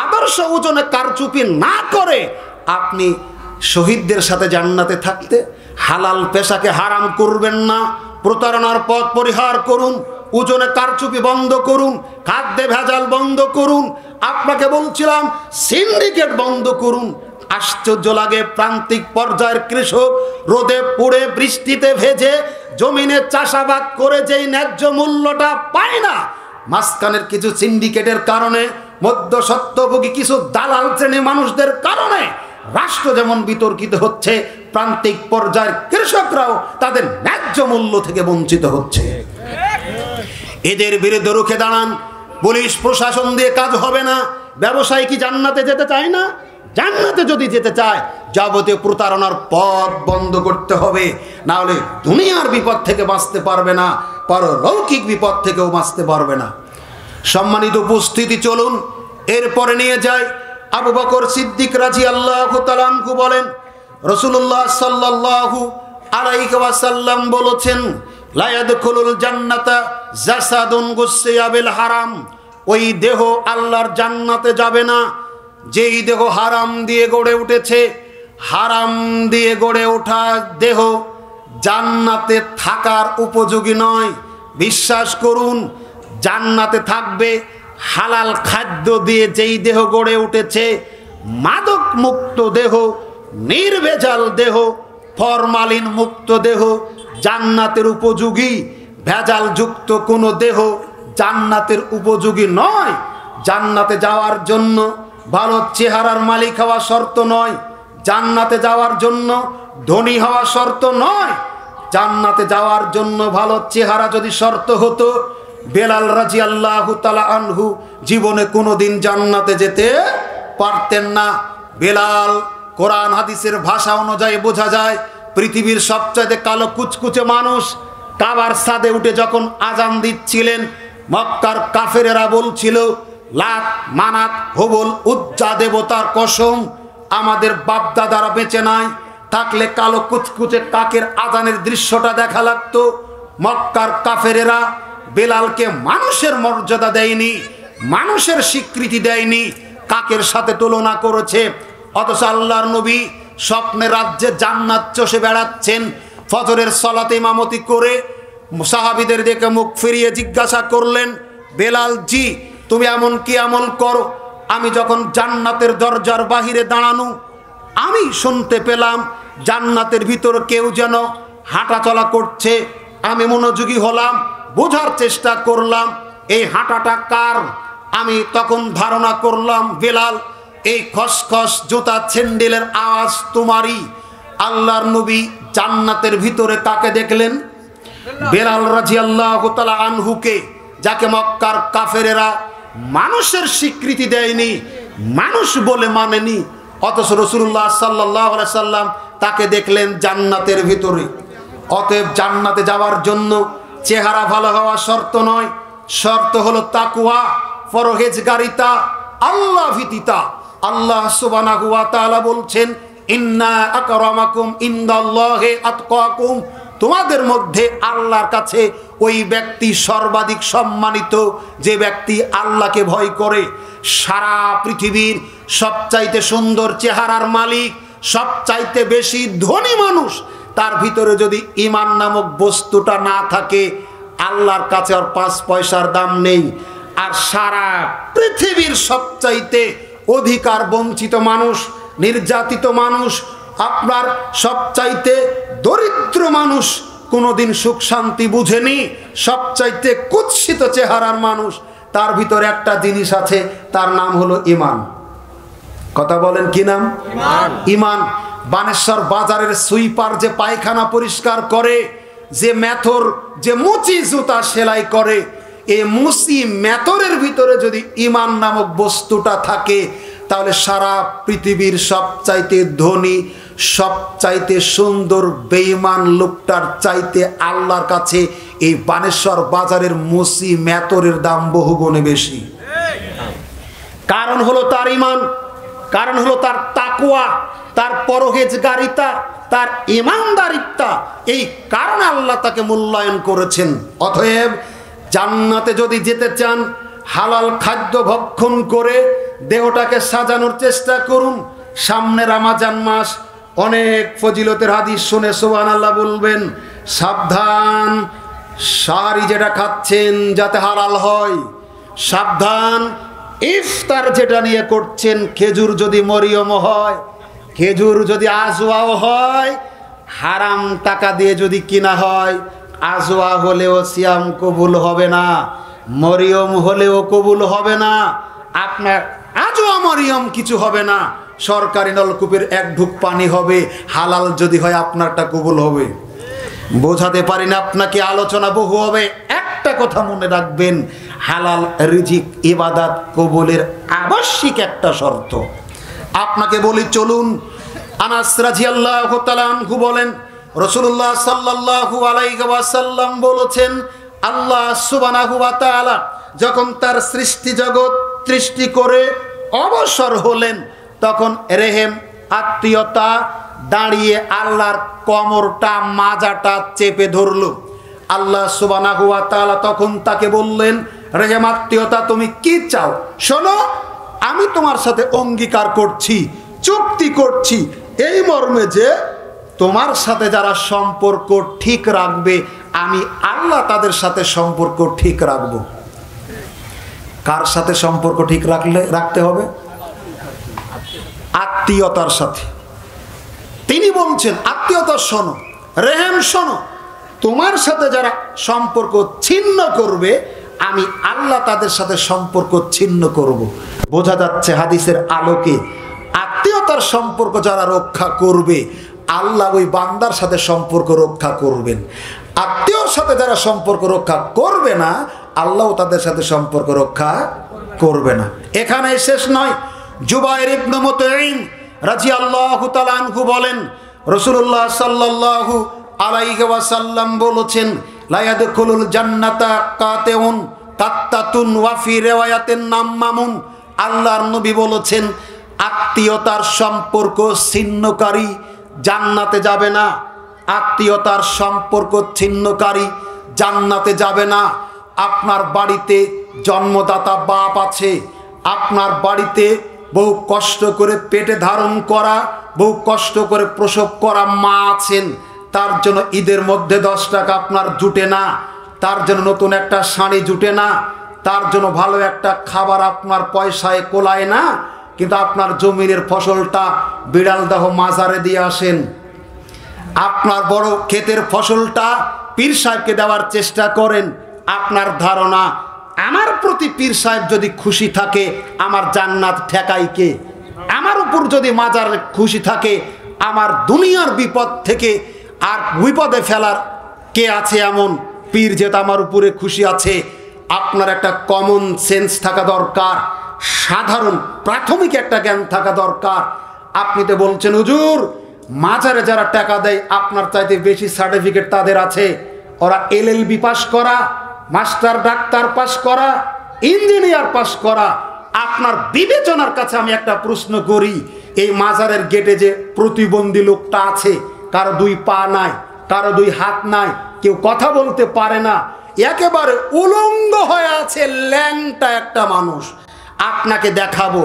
আদর্শ ওজনে কারচুপি না করে আপনি শহীদদের সাথে জান্নাতে থাকতে? হালাল পেশাকে হারাম করবেন না, প্রতারণার পথ পরিহার করুন, ওজনে কারচুপি বন্ধ করুন, খাদ্যে ভেজাল বন্ধ করুন। আপনাকে বলছিলাম সিন্ডিকেট বন্ধ করুন। আশ্চর্য লাগে, প্রান্তিক পর্যায়ের কৃষক রোদে পুড়ে বৃষ্টিতে ভেজে জমিনে চাষাবাদ করে যেই ন্যায্য মূল্যটা পায় না, মাঝখানের কিছু সিন্ডিকেটের কারণে, মধ্যস্বত্বভোগী কিছু দালাল শ্রেণী মানুষদের কারণে রাষ্ট্র যেমন বিতর্কিত হচ্ছে, প্রান্তিক পর্যায়ের কৃষকরাও তাদের ন্যায্য মূল্য থেকে বঞ্চিত হচ্ছে। এদের বিরুদ্ধে রুখে দাঁড়ান। পুলিশ প্রশাসন দিয়ে কাজ হবে না। ব্যবসায়ী কি জান্নাতে যেতে চায় না? জান্নাতে যদি যেতে চায়, যাবতীয় প্রতারণার পথ বন্ধ করতে হবে, না হলে দুনিয়ার বিপদ থেকে বাঁচতে পারবে না, পারলৌকিক বিপদ থেকেও বাঁচতে পারবে না। সম্মানিত উপস্থিতি, চলুন এরপরে নিয়ে যায়। আবু বকর সিদ্দিক রাদিয়াল্লাহু তাআলা আনহু বলেন, রাসূলুল্লাহ সাল্লাল্লাহু আলাইহি ওয়াসাল্লাম বলেছেন, লা ইয়াদখুলুল জান্নাতা জাসাদুন গুসসিয়া বিল হারাম, ওই দেহ আল্লাহর জান্নাতে যাবে না যেই দেহ হারাম দিয়ে গড়ে উঠেছে। হারাম দিয়ে গড়ে ওঠা দেহ জান্নাতে থাকার উপযোগী নয়। বিশ্বাস করুন, জান্নাতে থাকবে হালাল খাদ্য দিয়ে যেই দেহ গড়ে উঠেছে, মাদক মুক্ত দেহ, নির্ভেজাল দেহ, ফরমালিন মুক্ত দেহ জান্নাতের উপযোগী। ভেজাল যুক্ত কোনো দেহ জান্নাতের উপযোগী নয়। জান্নাতে যাওয়ার জন্য ভালো চেহারার মালিক হওয়া শর্ত নয়, জান্নাতে যাওয়ার জন্য ধনী হওয়া শর্ত নয়। জান্নাতে যাওয়ার জন্য ভালো চেহারা যদি শর্ত হতো, বেলাল রাদিয়াল্লাহু তাআলা আনহু জীবনে কোনোদিন জান্নাতে যেতে পারতেন না। বেলাল, কোরআন হাদিসের ভাষা অনুযায়ী বোঝা যায়, পৃথিবীর সবচাইতে কালো কুচকুচে মানুষ। কাবার ছাদে উঠে যখন আজান দিচ্ছিলেন, মক্কার কাফেরেরা বলছিল, লাত, মানাত, হুবল, উজ্জা দেবতার কসম, আমাদের বাপদাদারা বেঁচে নাই, থাকলে কালো কুচকুচে কাকের আজানের দৃশ্যটা দেখা লাগতো। মক্কার কাফেরেরা বেলালকে মানুষের মর্যাদা দেয়নি, মানুষের স্বীকৃতি দেয়নি, কাকের সাথে তুলনা করেছে। অথচ আল্লাহর নবী স্বপ্নে রাজ্যে জান্নাত চষে বেড়াচ্ছেন। ফজরের সালাতে ইমামতি করে সাহাবীদের দেখে মুখ ফিরিয়ে জিজ্ঞাসা করলেন, বেলাল জি, তুমি এমন কি আমল করো? আমি যখন জান্নাতের দরজার বাহিরে দাঁড়ানো, আমি শুনতে পেলাম জান্নাতের ভিতর কেউ যেন হাঁটাচলা করছে। আমি মনোযোগী হলাম, বোঝার চেষ্টা করলাম এই হাঁটাটা কার। আমি তখন ধারণা করলাম, বেলাল, এই খসখস জুতা স্যান্ডেলের আওয়াজ তোমারই। আল্লাহর নবী জান্নাতের ভিতরে তাকে দেখলেন, বেলাল রাদিয়াল্লাহু তাআলা আনহুকে। যাকে মক্কার কাফেরেরা মানুষের স্বীকৃতি দেয়নি, মানুষ বলে মানেনি, অথচ রাসূলুল্লাহ সাল্লাল্লাহু আলাইহি সাল্লাম তাকে দেখলেন জান্নাতের ভিতরে। অতএব জান্নাতে যাওয়ার জন্য চেহারা ভালো হওয়া শর্ত নয়, শর্ত হলো তাকওয়া, পরহেজগারিতা, আল্লাহ ভীতিতা। আল্লাহ সুবহানাহু ওয়া তাআলা বলছেন, ইন্না আকরামাকুম ইনদাল্লাহি আতকাকুম, তোমাদের মধ্যে আল্লাহর কাছে ওই ব্যক্তি সর্বাধিক সম্মানিত যে ব্যক্তি আল্লাহকে ভয় করে। সারা পৃথিবীর সবচাইতে সুন্দর চেহারার মালিক, সবচাইতে বেশি ধনী মানুষ, তার ভিতরে যদি ঈমান নামক বস্তুটা না থাকে, আল্লাহর কাছে আর 5 পয়সার দাম নেই। আর সারা পৃথিবীর সবচাইতে অধিকার বঞ্চিত মানুষ, নির্যাতিত মানুষ, আপনার সবচাইতে দরিদ্র মানুষ, কোনোদিন সুখ শান্তি বুঝেনি, সবচাইতে কুৎসিত চেহারার মানুষ, তার ভিতরে একটা জিনিস আছে, তার নাম হলো ঈমান। কথা বলেন কি নাম? ঈমান। বানেশ্বর বাজারের সুইপার যে পায়খানা পরিষ্কার করে, যে মেথর, যে মুচি জুতা সেলাই করে, এই মুচি মেথরের ভিতরে যদি ঈমান নামক বস্তুটা থাকে, তাহলে সারা পৃথিবীর সবচাইতে ধনী, সবচাইতে সুন্দর বেঈমান লোকটার চাইতে আল্লাহর কাছে এই বানেশ্বর বাজারের মুচি মেথরের দাম বহুগুণে বেশি। কারণ হলো তার ঈমান, কারণ হলো তার তাকওয়া, তার পরহেজগারিতা, তার ঈমানদারিতা। এই কারণে আল্লাহ তাকে মূল্যায়ন করেছেন। অতএব জান্নাতে যদি যেতে চান, হালাল খাদ্য ভক্ষণ করে দেহটাকে সাজানোর চেষ্টা করুন। সামনে রমজান মাস, অনেক ফজিলতের হাদিস শুনে সুবহানাল্লাহ বলবেন। সাবধান, সারি যেটা খাচ্ছেন যাতে হালাল হয়। সাবধান, ইফতার যেটা নিয়ে করছেন, খেজুর যদি মরিয়ম হয়, খেজুর যদি আজওয়াও হয়, হারাম টাকা দিয়ে যদি কিনা হয়, আজওয়া হলেও সিয়াম কবুল হবে না, মরিয়ম হলেও কবুল হবে না। আপনার আজওয়া মরিয়ম কিছু হবে না, সরকারি নলকূপের 1 ঢুক পানি হবে। হালাল যদি হয় আপনারটা কবুল হবে। বোঝাতে পারি না আপনাকে, আলোচনা বহু হবে। একটা কথা মনে রাখবেন, হালাল রিজিক ইবাদত কবুলের আবশ্যিক একটা শর্ত। আপনাকে বলি চলুন। আনাস রাদিয়াল্লাহু তাআলা আনহু বলেন, রাসূলুল্লাহ সাল্লাল্লাহু আলাইহি ওয়াসাল্লাম বলেছেন, আল্লাহ সুবহানাহু ওয়া তাআলা যখন তার সৃষ্টি জগৎ সৃষ্টি করে অবসর হলেন, তখন রেহেম, আত্মীয়তা দাঁড়িয়ে আল্লাহর কোমরটা, মাজাটা চেপে ধরলো। আল্লাহ সুবহানাহু ওয়া তাআলা তখন তাকে বললেন, রেহেম, আত্মীয়তা, তুমি কি চাও? শোনো, আমি তোমার সাথে অঙ্গীকার করছি, চুক্তি করছি এই মর্মে যে তোমার সাথে যারা সম্পর্ক ঠিক রাখবে, আমি আল্লাহ তাদের সাথে সম্পর্ক ঠিক রাখবো। কার সাথে সম্পর্ক ঠিক রাখতে হবে? আত্মীয়তার সাথে। তিনি বলছেন, আত্মীয়তা শোনো, রেহেম শোনো, তোমার সাথে যারা সম্পর্ক ছিন্ন করবে, আমি আল্লাহ তাদের সাথে সম্পর্ক ছিন্ন করব। বোঝা যাচ্ছে হাদিসের আলোকে, আত্মীয়তার সম্পর্ক যারা রক্ষা করবে, আল্লাহ ওই বান্দার সাথে সম্পর্ক রক্ষা করবেন। আত্মীয়র সাথে যারা সম্পর্ক রক্ষা করবে না, আল্লাহ তাদের সাথে সম্পর্ক রক্ষা করবে না। এখানে শেষ নয়। জুবাইর ইবনে মুতঈম রাদিয়াল্লাহু তাআলা আনহু বলেন, রাসূলুল্লাহ সাল্লাল্লাহু আলাইহি ওয়াসাল্লাম বলেছেন, লা ইয়াদখুলুল জান্নাতা কাতিউন কাত্তাতুন ওয়া ফি রিওয়ায়াতিন নাম্মামুন। আল্লাহর নবী বলেছেন, আত্মীয়তার সম্পর্ক ছিন্নকারী জান্নাতে যাবে না। আত্মীয়তার সম্পর্ক ছিন্নকারী জান্নাতে যাবে না। আপনার বাড়িতে জন্মদাতা বাপ আছে, আপনার বাড়িতে বহু কষ্ট করে পেটে ধারণ করা, বহু কষ্ট করে প্রসব করা মা আছেন, তার জন্য ঈদের মধ্যে 10 টাকা আপনার জুটে না, তার জন্য নতুন একটা শাড়ি জুটে না, তার জন্য ভালো একটা খাবার আপনার পয়সায় কোলায় না, কিন্তু আপনার জমিনের ফসলটা বিড়ালদাহ মাজারে দিয়ে আসেন। আপনার বড় ক্ষেতের ফসলটা পীর সাহেবকে দেওয়ার চেষ্টা করেন। আপনার ধারণা, আমার প্রতি পীর সাহেব যদি খুশি থাকে, আমার জান্নাত ঠেকাই কে? আমার উপর যদি মাজার খুশি থাকে, আমার দুনিয়ার বিপদ থেকে আর বিপদে ফেলার কে আছে? এমন পীর যেটা আমার উপরে খুশি আছে, আপনার একটা কমন সেন্স থাকা দরকার, সাধারণ প্রাথমিক একটা জ্ঞান থাকা দরকার। আপনি তো বলছেন হুজুর মাজারে যারা টাকা দেয় আপনার চাইতে বেশি সার্টিফিকেট তাদের আছে, ওরা এলএলবি পাস করা, মাস্টার ডাক্তার পাস করা, ইঞ্জিনিয়ার পাস করা। আপনার বিবেচনার কাছে আমি একটা প্রশ্ন করি, এই মাজারের গেটে যে প্রতিবন্ধী লোকটা আছে, কারো 2 পা নাই, কারো 2 হাত নাই, কেউ কথা বলতে পারে না, একেবারে উলঙ্গ হয়ে আছে ল্যাংটা একটা মানুষ, আপনাকে দেখাবো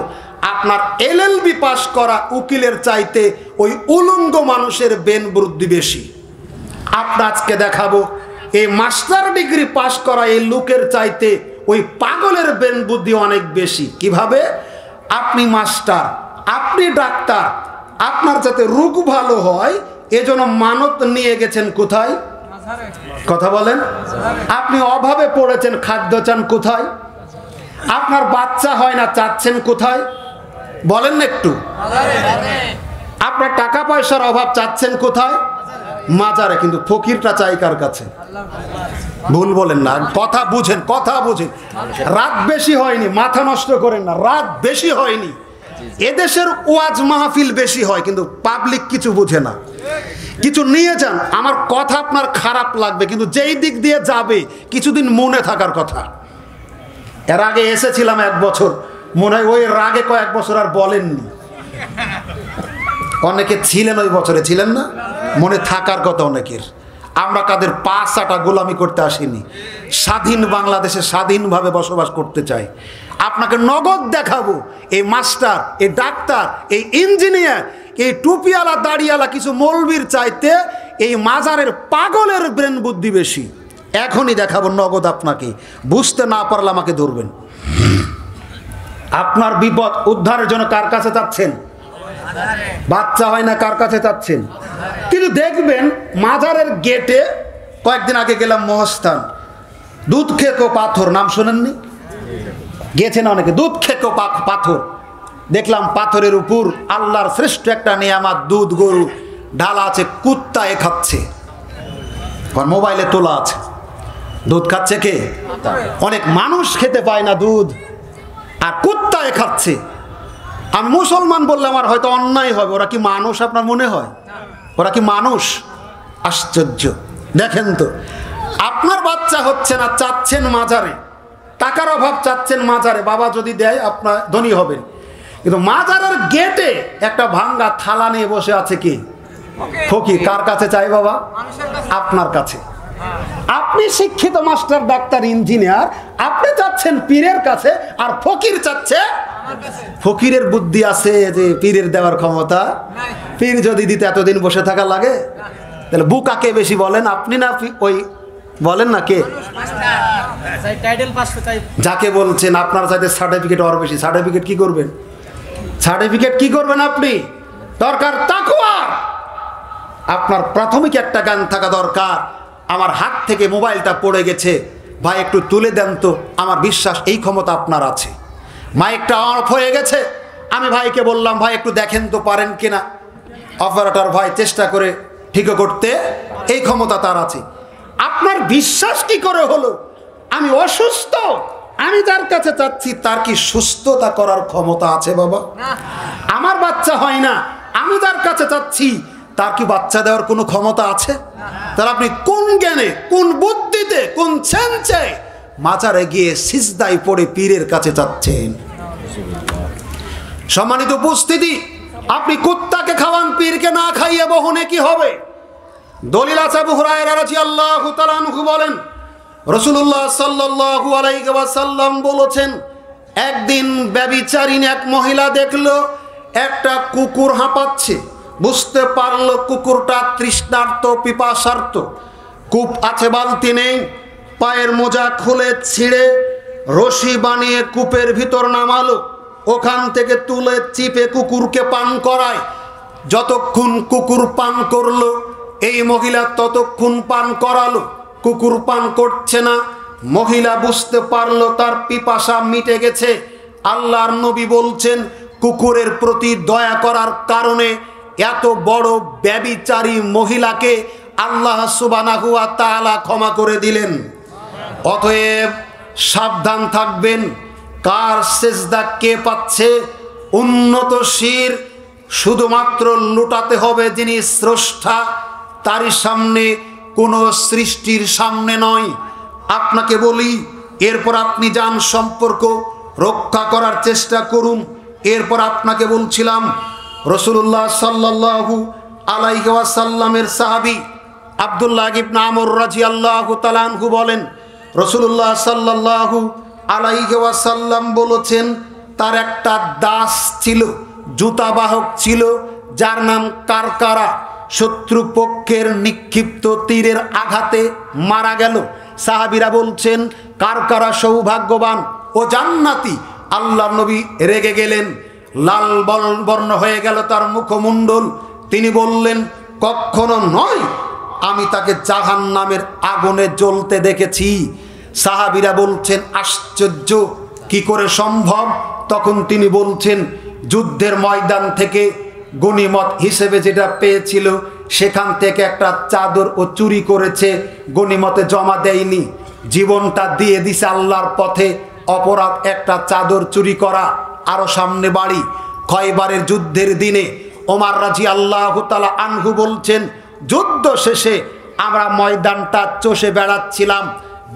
আপনার এলএলবি পাস করা উকিলের চাইতে ওই উলঙ্গ মানুষের ব্রেন বুদ্ধি বেশি। আপনার আজকে দেখাবো এই মাস্টার ডিগ্রি পাস করা এই লোকের চাইতে ওই পাগলের ব্রেন বুদ্ধি অনেক বেশি। কিভাবে? আপনি মাস্টার, আপনি ডাক্তার, আপনার যাতে রোগ ভালো হয় এজন্য মানত নিয়ে গেছেন কোথায়? কথা বলেন। আপনি অভাবে পড়েছেন, খাদ্য চান কোথায়? আপনার বাচ্চা হয় না, চাচ্ছেন কোথায়? বলেন না একটু। আপনার টাকা পয়সার অভাব, চাচ্ছেন কোথায়? মাজারে। কিন্তু ফকিরটা চাই কার কাছে? ভুল বলেন না, কথা বুঝেন, কথা বুঝেন। রাত বেশি হয়নি, মাথা নষ্ট করেন না, রাত বেশি হয়নি। এদেশের ওয়াজ মাহফিল বেশি হয় কিন্তু পাবলিক কিছু বুঝে না। কিছু নিয়ে যান, আমার কথা আপনার খারাপ লাগবে কিন্তু যেই দিক দিয়ে যাবে কিছুদিন মনে থাকার কথা। এর আগে এসেছিলাম 1 বছর, মনে হয় ওই রাগে কয়েক বছর আর বলেননি। অনেকে ছিলেন ওই বছরে, ছিলেন না? মনে থাকার কথা অনেকের। আমরা কাদের পা চাটা গোলামি করতে আসিনি, স্বাধীন বাংলাদেশে স্বাধীনভাবে বসবাস করতে চাই। আপনাকে নগদ দেখাবো এই মাস্টার, এই ডাক্তার, এই ইঞ্জিনিয়ার, এই টুপিওয়ালা দাড়িওয়ালা কিছু মৌলবীর চাইতে এই মাজারের পাগলের ব্রেন বুদ্ধি বেশি। এখনই দেখাবো নগদ আপনাকে। বুঝতে না পারলে আমাকে ধরবেন। আপনার বিপদ উদ্ধারের জন্য কার কাছে চাচ্ছেন? বাচ্চা হয় না, কার কাছে চাচ্ছেন? কিন্তু দেখবেন মাজারের গেটে, কয়েকদিন আগে গেলাম মহস্থান, দুধ খেকো পাথর, নাম শোনেননি? গেছেন অনেকে। দুধ খেকো পাথর দেখলাম, পাথরের উপর আল্লাহর শ্রেষ্ঠ একটা নিয়ামত দুধ গরু ঢালা আছে, কুত্তায় খাচ্ছে। মোবাইলে তোলা আছে, দুধ খাচ্ছে কে? অনেক মানুষ খেতে পায় না দুধ, আর কুত্তায় খাচ্ছে। আমি মুসলমান বললে আমার হয়তো অন্যায় হবে, ওরা কি মানুষ আপনার মনে হয়? ওরা কি মানুষ? আশ্চর্য। দেখেন তো, আপনার বাচ্চা হচ্ছে না, চাচ্ছেন মাজারে, টাকার অভাব, চাচ্ছেন মাজারে, বাবা যদি দেয় আপনার ধনী হবেন। কিন্তু মাজারের গেটে একটা ভাঙ্গা থালা নিয়ে বসে আছে কি? ফকির। কার কাছে চাই বাবা? আপনার কাছে। আপনি শিক্ষিত মাস্টার ডাক্তার ইঞ্জিনিয়ার, আপনি চাচ্ছেন পীরের কাছে, আর ফকির চাচ্ছে। ফকিরের বুদ্ধি আছে যে পীরের দেওয়ার ক্ষমতা? পীর যদি দিতে এতদিন বসে থাকা লাগে? তাহলে বুকাকে বেশি বলেন, আপনি না ওই বলেন না কে? যাকে বলছেন আপনার চাইতে সার্টিফিকেট আরো বেশি। সার্টিফিকেট কি করবেন? সার্টিফিকেট কি করবেন আপনি? দরকার তাকওয়া। আপনার প্রাথমিক একটা জ্ঞান থাকা দরকার। আমার হাত থেকে মোবাইলটা পড়ে গেছে, ভাই একটু তুলে দেন তো। আমার বিশ্বাস এই ক্ষমতা আপনার আছে। মাইকটা অফ হয়ে গেছে, আমি ভাইকে বললাম ভাই একটু দেখেন তো পারেন কিনা। অপারেটর ভাই চেষ্টা করে ঠিক করতে, এই ক্ষমতা তার আছে। আপনার বিশ্বাস কি করে হলো? আমি অসুস্থ, আমি যার কাছে চাচ্ছি তার কি সুস্থতা করার ক্ষমতা আছে বাবা? আমার বাচ্চা হয় না, আমি যার কাছে চাচ্ছি তার কি বাচ্চা দেওয়ার কোনো ক্ষমতা আছে? তাহলে আপনি কোন জ্ঞানে, কোন বুদ্ধিতে, কোন সেন্সে মাজারে গিয়ে সিজদায় পড়ে পীরের কাছে চাচ্ছেন? সম্মানিত উপস্থিতি, আপনি কুত্তাকে খাওয়ান, পীরকে না খাইয়ে বহনে কি হবে? দলিল আছে আবু হুরায়রা রাদিয়াল্লাহু তাআলা আনহু বলেন, রাসূলুল্লাহ সাল্লাল্লাহু আলাইহি ওয়াসাল্লাম বলেছেন, একদিন ব্যভিচারিণী এক মহিলা দেখলো একটা কুকুর হাঁপাচ্ছে। বুঝতে পারলো কুকুরটা তৃষ্ণার্ত, পিপাসার্ত। কূপ আছে, বালতি নেই, পায়ের মোজা খুলে ছিঁড়ে রশি বানিয়ে কূপের ভিতর নামালো। ওখান থেকে তুলে চিপে কুকুরকে পান করায়। যতক্ষণ কুকুর পান করলো এই মহিলা ততক্ষণ পান করালো। কুকুর পান করছে না। মহিলা বুঝতে পারলো তার পিপাসা মিটে গেছে। আল্লাহর নবী বলছেন, কুকুরের প্রতি দয়া করার কারণে এত বড় ব্যভিচারী মহিলাকে আল্লাহ সুবহানাহু ওয়া তাআলা ক্ষমা করে দিলেন। অতএব সাবধান থাকবেন। কার সেজদা কে পাচ্ছে? উন্নত শির শুধুমাত্র লুটাতে হবে যিনি স্রষ্টা, তারই সামনে, কোনো সৃষ্টির সামনে নয়। আপনাকে বলি, এরপর আপনি যান সম্পর্ক রক্ষা করার চেষ্টা করুন। এরপর আপনাকে বলছিলাম, রাসূলুল্লাহ সাল্লাল্লাহু আলাইহি ওয়াসাল্লামের সাহাবী আব্দুল্লাহ ইবনে আমর রাদিয়াল্লাহু তাআলা আনহু বলেন, রাসূলুল্লাহ সাল্লাল্লাহু আলাইহি ওয়াসাল্লাম বলেছেন, তার একটা দাস ছিল, জুতাবাহক ছিল, যার নাম কারকারা। শত্রুপক্ষের নিক্ষিপ্ত তীরের আঘাতে মারা গেল। সাহাবীরা বলছেন, কারকারা সৌভাগ্যবান, ও জান্নাতি। আল্লাহ নবী রেগে গেলেন, লাল বর্ণ হয়ে গেল তার মুখমণ্ডল। তিনি বললেন, কখনো নয়, আমি তাকে জাহান্নামের আগুনে জ্বলতে দেখেছি। সাহাবীরা বলছেন, আশ্চর্য, কি করে সম্ভব? তখন তিনি বলছেন, যুদ্ধের ময়দান থেকে গনিমত হিসেবে যেটা পেয়েছিল সেখান থেকে একটা চাদর ও চুরি করেছে, গনিমতে জমা দেয়নি, জীবনটা দিয়ে দিছে আল্লাহর পথে। অপরাধ একটা চাদর চুরি করা। আরো সামনে বাড়ি, খয়বারের যুদ্ধের দিনে ওমর রাদিয়াল্লাহু তাআলা আনহু বলছেন, যুদ্ধ শেষে আমরা ময়দানটা চষে বেড়াচ্ছিলাম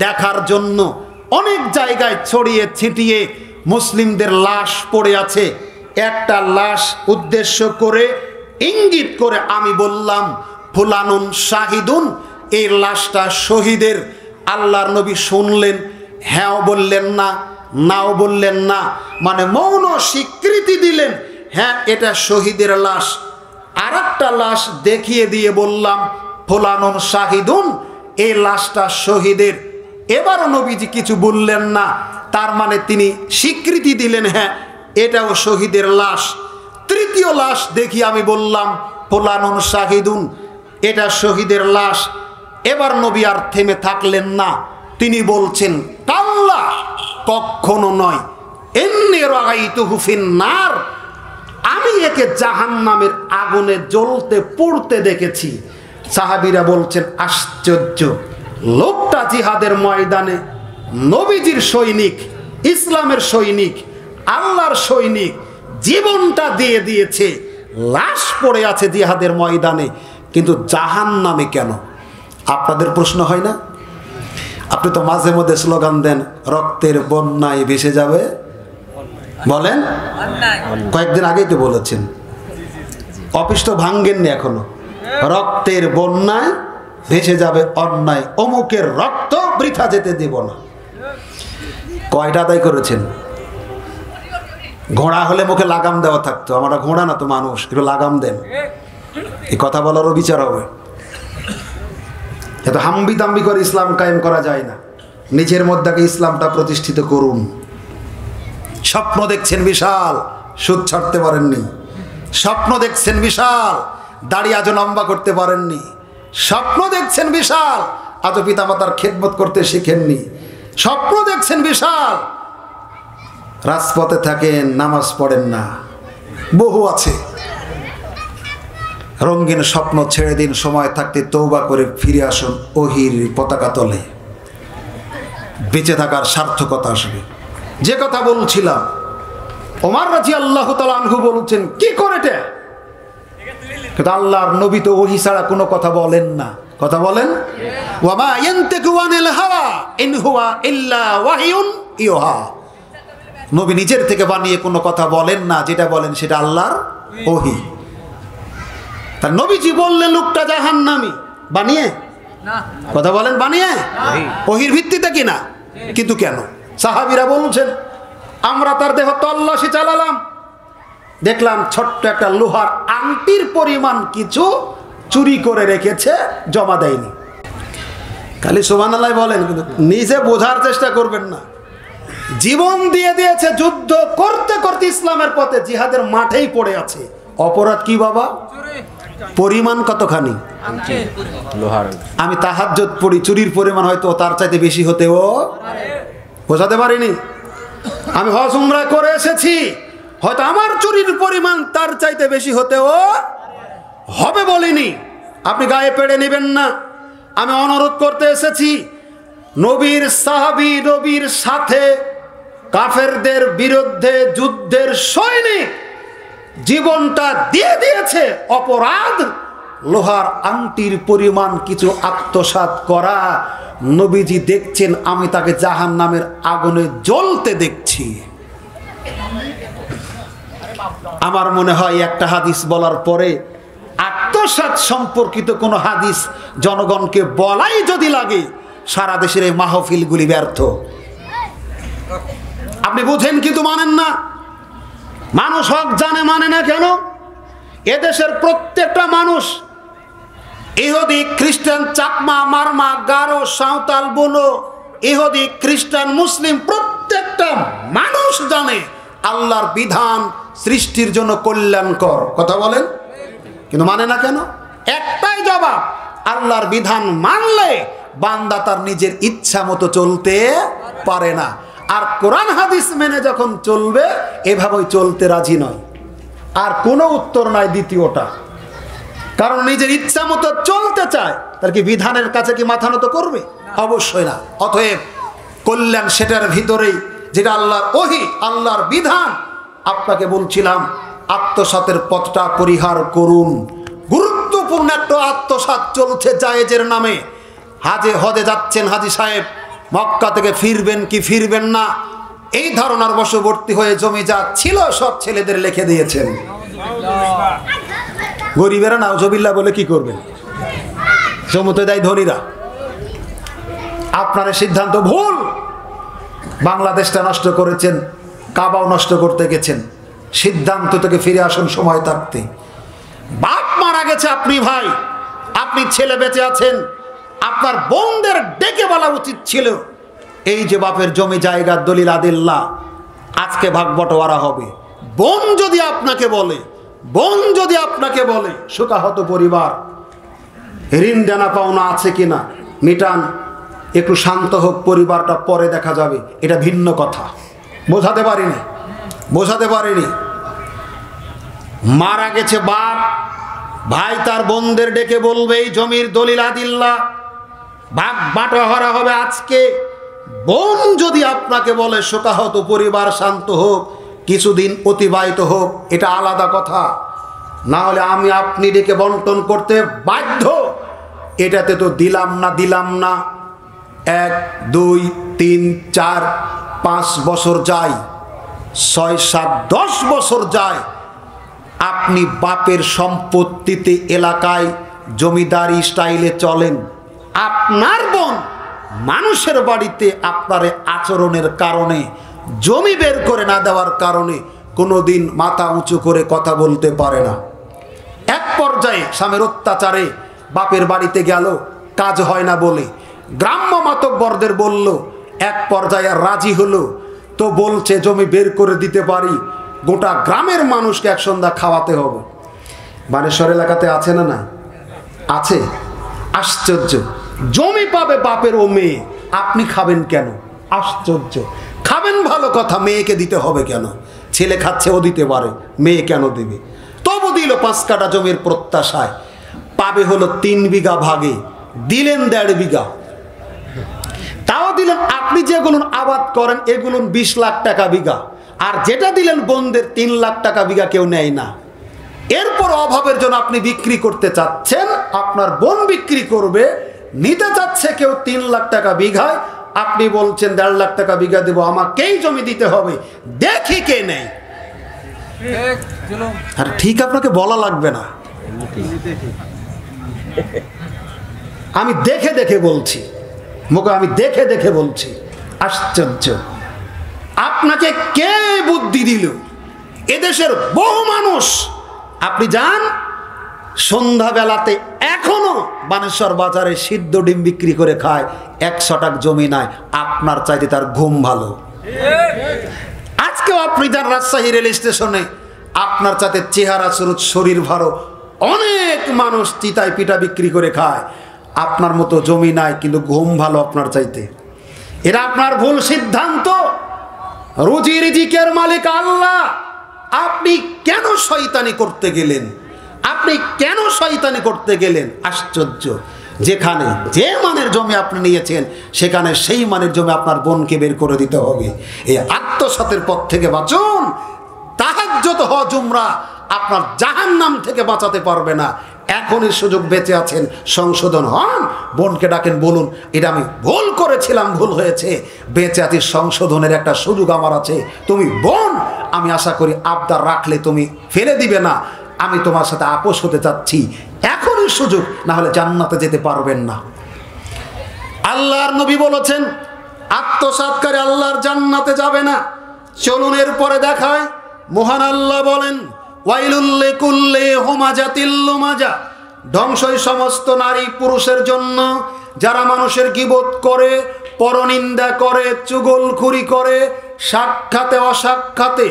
দেখার জন্য। অনেক জায়গায় ছড়িয়ে ছিটিয়ে মুসলিমদের লাশ পড়ে আছে। একটা লাশ উদ্দেশ্য করে, ইঙ্গিত করে আমি বললাম, ফুলানুন শাহিদুন, এই লাশটা শহীদের। আল্লাহর নবী শুনলেন, হ্যাঁও বললেন না, নাও বললেন না, মানে মৌন স্বীকৃতি দিলেন, হ্যাঁ এটা শহীদের লাশ। আর একটা লাশ দেখিয়ে দিয়ে বললাম, ফুলানুন শাহিদুন, এই লাশটা শহীদের। এবারও নবীজি কিছু বললেন না, তার মানে তিনি স্বীকৃতি দিলেন, হ্যাঁ এটাও শহীদের লাশ। তৃতীয় লাশ দেখি আমি বললাম, ফুলানুন শাহিদুন, এটা শহীদের লাশ। এবার নবী আর থেমে থাকলেন না, তিনি বলছেন, কাল্লা, কখনো নয়, ইন্নী রাআইতুহু ফিন্নার, আমি একে জাহান্নামের আগুনে জ্বলতে পুড়তে দেখেছি। সাহাবীরা বলছেন, আশ্চর্য, লোকটা জিহাদের ময়দানে নবীজির সৈনিক, ইসলামের সৈনিক, আল্লাহর সৈনিক, জীবনটা দিয়ে দিয়েছে, লাশ পড়ে আছে জিহাদের ময়দানে, কিন্তু জাহান্নামে কেন? আপনাদের প্রশ্ন হয় না? আপনি তো মাঝে মধ্যে স্লোগান দেন, রক্তের বন্যায় ভেসে যাবে, বলেন, কয়েকদিন আগেই তো বলেছেন, অফিস তো ভাঙ্গেননি এখনো, রক্তের বন্যায় ভেসে যাবে অন্যায়, অমুকের রক্ত বৃথা যেতে দেব না। কয়টা আদায় করেছেন? ঘোড়া হলে মুখে লাগাম দেওয়া থাকতো, আমরা ঘোড়া না তো মানুষ, একটু লাগাম দেন, এই কথা বলারও বিচার হবে। এত হাম্বি দাম্বি করে ইসলাম কায়েম করা যায় না, নিজের মধ্যে ইসলামটা প্রতিষ্ঠিত করুন। স্বপ্ন দেখছেন বিশাল, সুদ ছাড়তে পারেননি। স্বপ্ন দেখছেন বিশাল, দাড়ি আজও লম্বা করতে পারেননি। স্বপ্ন দেখছেন বিশাল, আজও পিতামাতার খেদমত করতে শিখেননি। স্বপ্ন দেখছেন বিশাল, রাজপথে থাকেন, নামাজ পড়েন না। বহু আছে। রঙিন স্বপ্ন ছেড়ে দিন, সময় থাকতে তওবা করে ফিরে আসুন ওহির পতাকা তলে, বেঁচে থাকার সার্থকতা আসবে। যে কথা বলছিলাম, ওমর রাদিয়াল্লাহু তাআলা আনহু বলছেন, কি করে এটা? কিন্তু আল্লাহর নবী তো ওহী ছাড়া কোনো কথা বলেন না। কথা বলেন, ওয়া মা ইয়ানতিকু আনিল হাওয়া ইন হুয়া ইল্লা ওয়াহিয়ুন ইউহা। নবী নিজের থেকে বানিয়ে কোনো কথা বলেন না, যেটা বলেন সেটা আল্লাহর ওহী। তার নবীজি বললেন লোকটা জাহান্নামী, বানিয়ে না, কথা বলেন, বানিয়ে, ওহীর ভিত্তিতে কিনা? কিন্তু কেন? সাহাবীরা বলছেন, আমরা তার দেহ তল্লাশি চালালাম, দেখলাম ছোট্ট একটা লোহার আংটির পরিমাণ কিছু চুরি করে রেখেছে, জমা দেয়নি। খালি সুবহানাল্লাহ বলেন, কিন্তু নিজে বোঝার চেষ্টা করবেন না। জীবন দিয়ে দিয়েছে, যুদ্ধ করতে করতে ইসলামের পথে জিহাদের মাঠেই পড়ে আছে। অপরাধ কি বাবা? পরিমাণ কতখানি? আমি তাহাজ্জুদ পড়ি, চুরির পরিমাণ হয়তো তার চাইতে বেশি হতেও, বোঝাতে পারিনি। আমি হজ উমরা করে এসেছি, হয়তো আমার চুরির পরিমাণ তার চাইতে বেশি হতেও হবে বলিনি। আপনি গায়ে পেড়ে নেবেন না। আমি অনুরোধ করতে এসেছি, নবীর সাহাবী, নবীর সাথে কাফেরদের বিরুদ্ধে যুদ্ধের সৈনিক জীবনটা দিয়ে দিয়েছে। অপরাধ লোহার আংটির পরিমাণ কিছু আত্মসাৎ করা। নবীজি দেখছেন আমি তাকে জাহান্নামের আগুনে জ্বলতে দেখছি। আমার মনে হয় একটা হাদিস বলার পরে আত্মসাৎ সম্পর্কিত কোনো হাদিস জনগণকে বলাই যদি লাগে, সারা দেশের এই মাহফিলগুলি ব্যর্থ। আপনি বুঝেন কিন্তু মানেন না। মানুষ হক জানে, মানে না কেন? এদেশের প্রত্যেকটা মানুষ, ইহুদি, খ্রিস্টান, চাকমা, মারমা, গারো, সাঁওতাল, বুনো, ইহুদি, খ্রিস্টান, মুসলিম, প্রত্যেকটা মানুষ জানে আল্লাহর বিধান সৃষ্টির জন্য কল্যাণকর। কথা বলেন, কিন্তু মানে না কেন? একটাই জবাব, আল্লাহর বিধান মানলে বান্দা তার নিজের ইচ্ছা মতো চলতে পারে না। আর কোরআন হাদিস মেনে যখন চলবে, এভাবেই চলতে রাজি নয়। আর কোনো উত্তর নাই দ্বিতীয়টা। কারণ নিজের ইচ্ছা মতো চলতে চায়, তার কি বিধানের কাছে কি মাথা নত করবে? অবশ্যই না। অতএব কল্যাণ সেটার ভিতরেই, যেটা আল্লাহর ওহী, আল্লাহর বিধান। আপনাকে বলছিলাম আত্মসাতের পথটা পরিহার করুন। গুরুত্বপূর্ণ একটা আত্মসাৎ চলছে জায়েজের নামে। হজে যাচ্ছেন হাজী সাহেব, মক্কা থেকে ফিরবেন কি ফিরবেন না, এই ধারণার বশবর্তী হয়ে জমি যা ছিল সব ছেলেদের লিখে দিয়েছেন। গরিবেরা নাউজুবিল্লাহ বলে কি করবেন? জমতে দেয় ধনীরা। আপনার সিদ্ধান্ত ভুল। বাংলাদেশটা নষ্ট করেছেন, কাবাও নষ্ট করতে গেছেন। সিদ্ধান্ত থেকে ফিরে আসুন সময় থাকতে। বাপ মারা গেছে, আপনি ভাই, আপনি ছেলে বেঁচে আছেন, আপনার বোনদের ডেকে বলা উচিত ছিল এই যে বাপের জমি জায়গার দলিল আদিল্লাহ, আজকে ভাগ বটোয়ারা হবে। বোন যদি আপনাকে বলে, বোন যদি আপনাকে বলে শোকাহত পরিবার, ঋণ দেনা পাওনা আছে কিনা মিটান, একটু শান্ত হোক, পরিবারটা পরে দেখা যাবে, এটা ভিন্ন কথা। বোঝাতে পারিনি, বোঝাতে পারিনি। মারা গেছে বাপ, ভাই তার বোনদের ডেকে বলবে এই জমির দলিল আদিল্লাহ, ভাগ বাটোয়ারা হবে আজকে। বোন যদি আপনাকে বলে শোকাহত পরিবার শান্ত হোক, কিছুদিন অতিবাহিত হোক, এটা আলাদা কথা। না হলে আমি আপনি ডেকে বন্টন করতে বাধ্য। এটাতে তো দিলাম না দিলাম না 1, 2, 3, 4, 5 বছর যায়, 6, 7, 10 বছর যায়। আপনি বাপের সম্পত্তিতে এলাকায় জমিদারি স্টাইলে চলেন। আপনার বোন মানুষের বাড়িতে আপনার আচরণের কারণে, জমি বের করে না দেওয়ার কারণে কোনোদিন মাথা উঁচু করে কথা বলতে পারে না। এক পর্যায়ে স্বামীর অত্যাচারে বাপের বাড়িতে গেল, কাজ হয় না বলে গ্রাম্য মাতব্বরদের বলল, এক পর্যায়ে রাজি হলো, তো বলছে জমি বের করে দিতে পারি, গোটা গ্রামের মানুষকে এক সন্ধ্যা খাওয়াতে হবে। বানেশ্বর এলাকাতে আছে না? না আছে। আশ্চর্য, জমি পাবে বাপের ও মেয়ে, আপনি খাবেন কেন? আশ্চর্য। খাবেন ভালো কথা, মেয়েকে দিতে হবে কেন? ছেলে খাচ্ছে, ও দিতে পারে, মেয়ে কেন দেবে? তবু দিল 5 কাঠা জমির প্রত্যাশায়। পাবে হলো 3 বিঘা ভাগে, দিলেন 1.5 বিঘা। তাও দিলেন, আপনি যেগুলো আবাদ করেন এগুলো 20 লাখ টাকা বিঘা, আর যেটা দিলেন বোনদের 3 লাখ টাকা বিঘা কেউ নেয় না। এরপর অভাবের জন্য আপনি বিক্রি করতে চাচ্ছেন, আপনার বোন বিক্রি করবে, নিতে চাচ্ছে কেউ 3 লাখ টাকা বিঘায়, আপনি বলছেন 1.5 লাখ টাকা বিঘা দেবো, আমাকেই জমি দিতে হবে, দেখি কে নেই। আর ঠিক আপনাকে বলা লাগবে না, আমি দেখে দেখে বলছি, মুখে আমি দেখে দেখে বলছি। আশ্চর্য, আপনাকে কে বুদ্ধি দিল? এদেশের বহু মানুষ, আপনি যান সন্ধ্যাবেলাতে এখনো বানেশ্বর বাজারে সিদ্ধ ডিম বিক্রি করে খায়, 100 টাকা জমি নাই, আপনার চাইতে তার ঘুম ভালো। আজকেও আপনি যান রাজশাহী রেল স্টেশনে, আপনার চাইতে চেহারা সুরত শরীর ভালো অনেক মানুষ চিতায় পিঠা বিক্রি করে খায়, আপনার মতো জমি নাই কিন্তু ঘুম ভালো আপনার চাইতে। এরা আপনার ভুল সিদ্ধান্ত। রুজি রিজিকের মালিক আল্লাহ। আপনি কেন শয়তানি করতে গেলেন? আপনি কেন শয়তানি করতে গেলেন? আশ্চর্য। যেখানে যে মানের জমি আপনি নিয়েছেন সেখানে সেই মানের জমি আপনার বোনকে বের করে দিতে হবে। এই আত্মসাতের পথ থেকে বাঁচুন। তাহাজ্জুদ হজ উমরা আপনার জাহান্নাম থেকে বাঁচাতে পারবে না। এখনই সুযোগ বেঁচে আছেন, সংশোধন হন। বোনকে ডাকেন, বলুন এটা আমি ভুল করেছিলাম, ভুল হয়েছে, বেঁচে আছি, সংশোধনের একটা সুযোগ আমার আছে। তুমি বোন, আমি আশা করি আবদার রাখলে তুমি ফেলে দিবে না। আমি তোমার সাথে আপোষ হতে চাচ্ছি, এখনই সুযোগ, না হলে জান্নাতে যেতে পারবেন না। আল্লাহর নবী বলেছেন আত্মসাৎকারী আল্লাহর জান্নাতে যাবে না। চলুন এরপরে দেখায়। মহান আল্লাহ বলেন ওয়াইলুল লিকুল্লি হুমাজাতিল লুমাজা, ধ্বংসই সমস্ত নারী পুরুষের জন্য যারা মানুষের গীবত করে, পরনিন্দা করে, চুগলখুরি করে, সাক্ষাতে অসাক্ষাতে।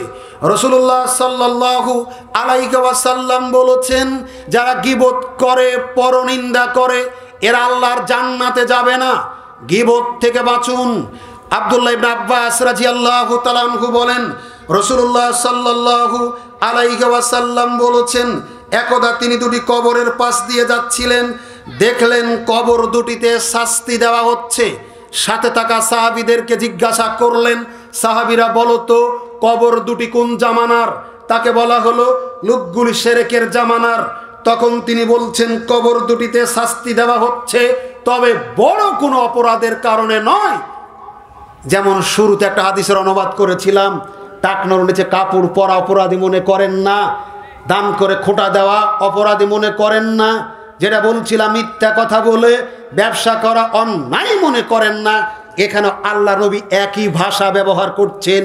রাসূলুল্লাহ সাল্লাল্লাহু আলাইহি ওয়াসাল্লাম বলেছেন যারা গীবত করে, পরনিন্দা করে, এরা আল্লাহর জান্নাতে যাবে না। গীবত থেকে বাঁচুন। আব্দুল্লাহ ইবনে আব্বাস রাদিয়াল্লাহু তাআলা আনহু বলেন রাসূলুল্লাহ সাল্লাল্লাহু আলাইহি ওয়াসাল্লাম বলেছেন একদা তিনি দুটি কবরের পাশ দিয়ে যাচ্ছিলেন, দেখলেন কবর দুটিতে শাস্তি দেওয়া হচ্ছে। সাথে থাকা সাহাবীদেরকে জিজ্ঞাসা করলেন, সাহাবীরা বলো তো কবর দুটি কোন জামানার? তাকে বলা হলো লোকগুলি শিরকের জামানার। তখন তিনি বলছেন কবর দুটিতে শাস্তি দেওয়া হচ্ছে, তবে বড় কোনো অপরাধের কারণে নয়। যেমন শুরুতে একটা হাদিসের অনুবাদ করেছিলাম, টাকনোর নিচে কাপড় পরা অপরাধী মনে করেন না, দান করে খোঁটা দেওয়া অপরাধী মনে করেন না, যেটা বলছিলাম মিথ্যা কথা বলে ব্যবসা করা অন্যায় মনে করেন না। এখানে আল্লাহ নবী একই ভাষা ব্যবহার করছেন।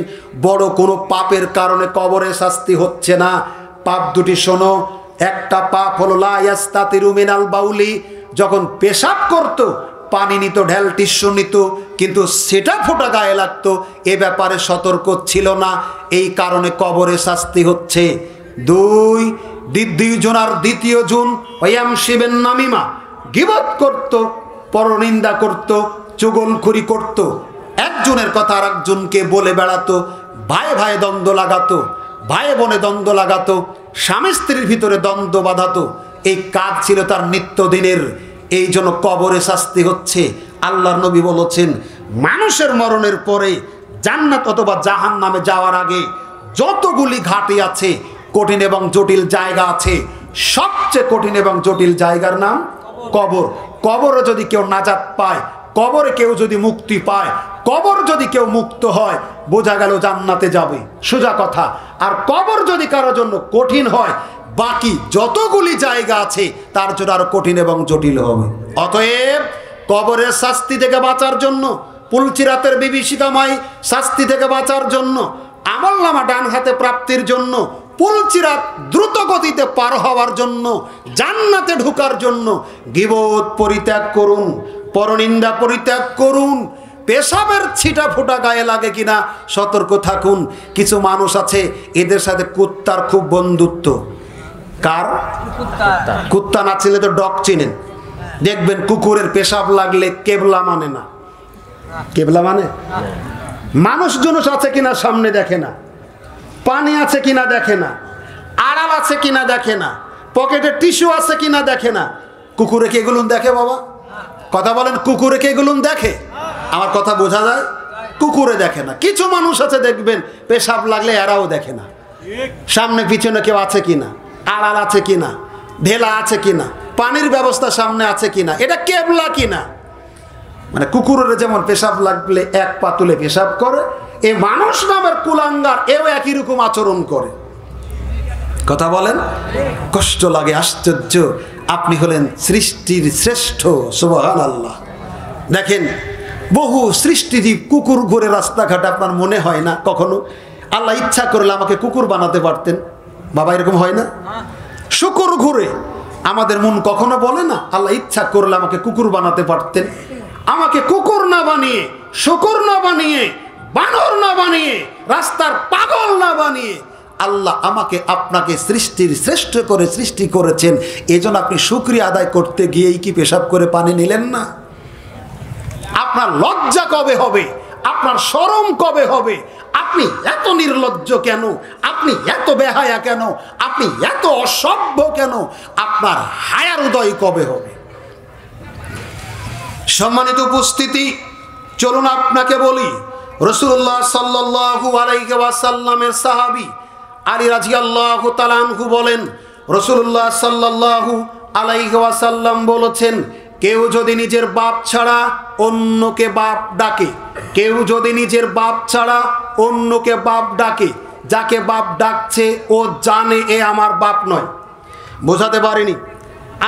বড় কোনো পাপের কারণে কবরে শাস্তি হচ্ছে না। পাপ দুটি শোনো। একটা পাপ হলো লা ইয়াস্তাতিরু মিনাল বাউলি, যখন পেশাব করতো পানি নিত, ঢেল টিস্যু নিত, কিন্তু সেটা ফোঁটা গায়ে লাগতো, এ ব্যাপারে সতর্ক ছিল না, এই কারণে কবরে শাস্তি হচ্ছে। দুইজনার দ্বিতীয় জন ওয়ামশিবেন নামিমা, গীবত করত, পরনিন্দা করত, চুগলখুরি করত, একজনের কথা আর একজনকে বলে বেড়াতো, ভাই ভাই দ্বন্দ্ব লাগাতো, ভাই বোনে দ্বন্দ্ব লাগাতো, স্বামী স্ত্রীর ভিতরে দ্বন্দ্ব বাঁধাতো। এই কাজ ছিল তার নিত্যদিনের। এই জন্য কবরে শাস্তি হচ্ছে। আল্লাহর নবী বলেছেন মানুষের মরণের পরে জান্নাত অথবা জাহান্নামে যাওয়ার আগে যতগুলি ঘাটি আছে, কঠিন এবং জটিল জায়গা আছে, সবচেয়ে কঠিন এবং জটিল জায়গার নাম কবর। কবরে যদি কেউ নাজাত পায়, কবরে কেউ যদি মুক্তি পায়, কবর যদি কেউ মুক্ত হয়, বোঝা গেল জান্নাতে যাবে, সোজা কথা। আর কবর যদি কারোর জন্য কঠিন হয়, বাকি যতগুলি জায়গা আছে তার জন্য আরো কঠিন এবং জটিল হবে। অতএব কবরের শাস্তি থেকে বাঁচার জন্য, পুলচিরাতের বিভীষিকাময় শাস্তি থেকে বাঁচার জন্য, আমলনামা ডান হাতে প্রাপ্তির জন্য, পুলচিরাত দ্রুত গতিতে পার হওয়ার জন্য, জান্নাতে ঢোকার জন্য গীবত পরিত্যাগ করুন, পরনিন্দা পরিত্যাগ করুন, পেশাবের ছিটা ফোটা গায়ে লাগে কিনা সতর্ক থাকুন। কিছু মানুষ আছে এদের সাথে কুত্তার খুব বন্ধুত্ব। কার? কুত্তা না চিনলে তো ডগ চিনেন। দেখবেন কুকুরের পেশাব লাগলে কেবলা মানে না। কেবলা মানে মানুষজন আছে কিনা সামনে দেখে না, পানি আছে কিনা দেখে না, আড়াল আছে কিনা দেখে না, পকেটে টিস্যু আছে কিনা দেখে না। কুকুরে কে এগুলো দেখে বাবা? কথা বলেন, কুকুরে কে এগুলো দেখে? আমার কথা বোঝা যায়? কুকুরে দেখে না। কিছু মানুষ আছে দেখবেন পেশাব লাগলে এরাও দেখে না, সামনে পিছনে কেউ আছে কিনা, আড়াল আছে কিনা, ঢেলা আছে কিনা, পানির ব্যবস্থা সামনে আছে কিনা, এটা কেবলা কিনা। মানে কুকুরের যেমন পেশাব লাগলে এক পা তুলে পেশাব করে, এই মানুষ নামের কুলাঙ্গার এও একই রকম আচরণ করে। কথা বলেন, কষ্ট লাগে। আশ্চর্য, আপনি হলেন সৃষ্টির শ্রেষ্ঠ, সুবহানাল্লাহ। দেখেন বহু সৃষ্টিজীব কুকুর ঘুরে রাস্তাঘাট, আপনার মনে হয় না কখনো আল্লাহ ইচ্ছা করলে আমাকে কুকুর বানাতে পারতেন? বাবা এরকম হয় না? শুকুর ঘুরে আমাদের মন কখনো বলে না আল্লাহ ইচ্ছা করলে আমাকে কুকুর বানাতে পারতেন? আমাকে কুকুর না বানিয়ে, শুকুর না বানিয়ে, বানর না বানিয়ে, রাস্তার পাগল না বানিয়ে আল্লাহ আমাকে আপনাকে সৃষ্টির শ্রেষ্ঠ করে সৃষ্টি করেছেন। এজন্য আপনি শুকরিয়া আদায় করতে গিয়েই কি পেশাব করে পানি নিলেন না? আপনার লজ্জা কবে হবে? আপনার শরম কবে হবে? আপনি এত নির্লজ্জ কেন? আপনি এত বেহায়া কেন? আপনি এত অসভ্য কেন? আপনার হায়ার উদয় কবে হবে? সম্মানিত উপস্থিতি, চলুন আপনাকে বলি, রাসূলুল্লাহ সাল্লাল্লাহু আলাইহি ওয়াসাল্লামের সাহাবী আলী রাদিয়াল্লাহু তাআলা আনহু বলেন, রাসূলুল্লাহ সাল্লাল্লাহু আলাইহি ওয়াসাল্লাম বলেছেন, কেউ যদি নিজের বাপ ছাড়া অন্যকে বাপ ডাকে, কেউ যদি নিজের বাপ ছাড়া অন্যকে বাপ ডাকে, যাকে বাপ ডাকছে ও জানে এ আমার বাপ নয়। বোঝাতে পারিনি?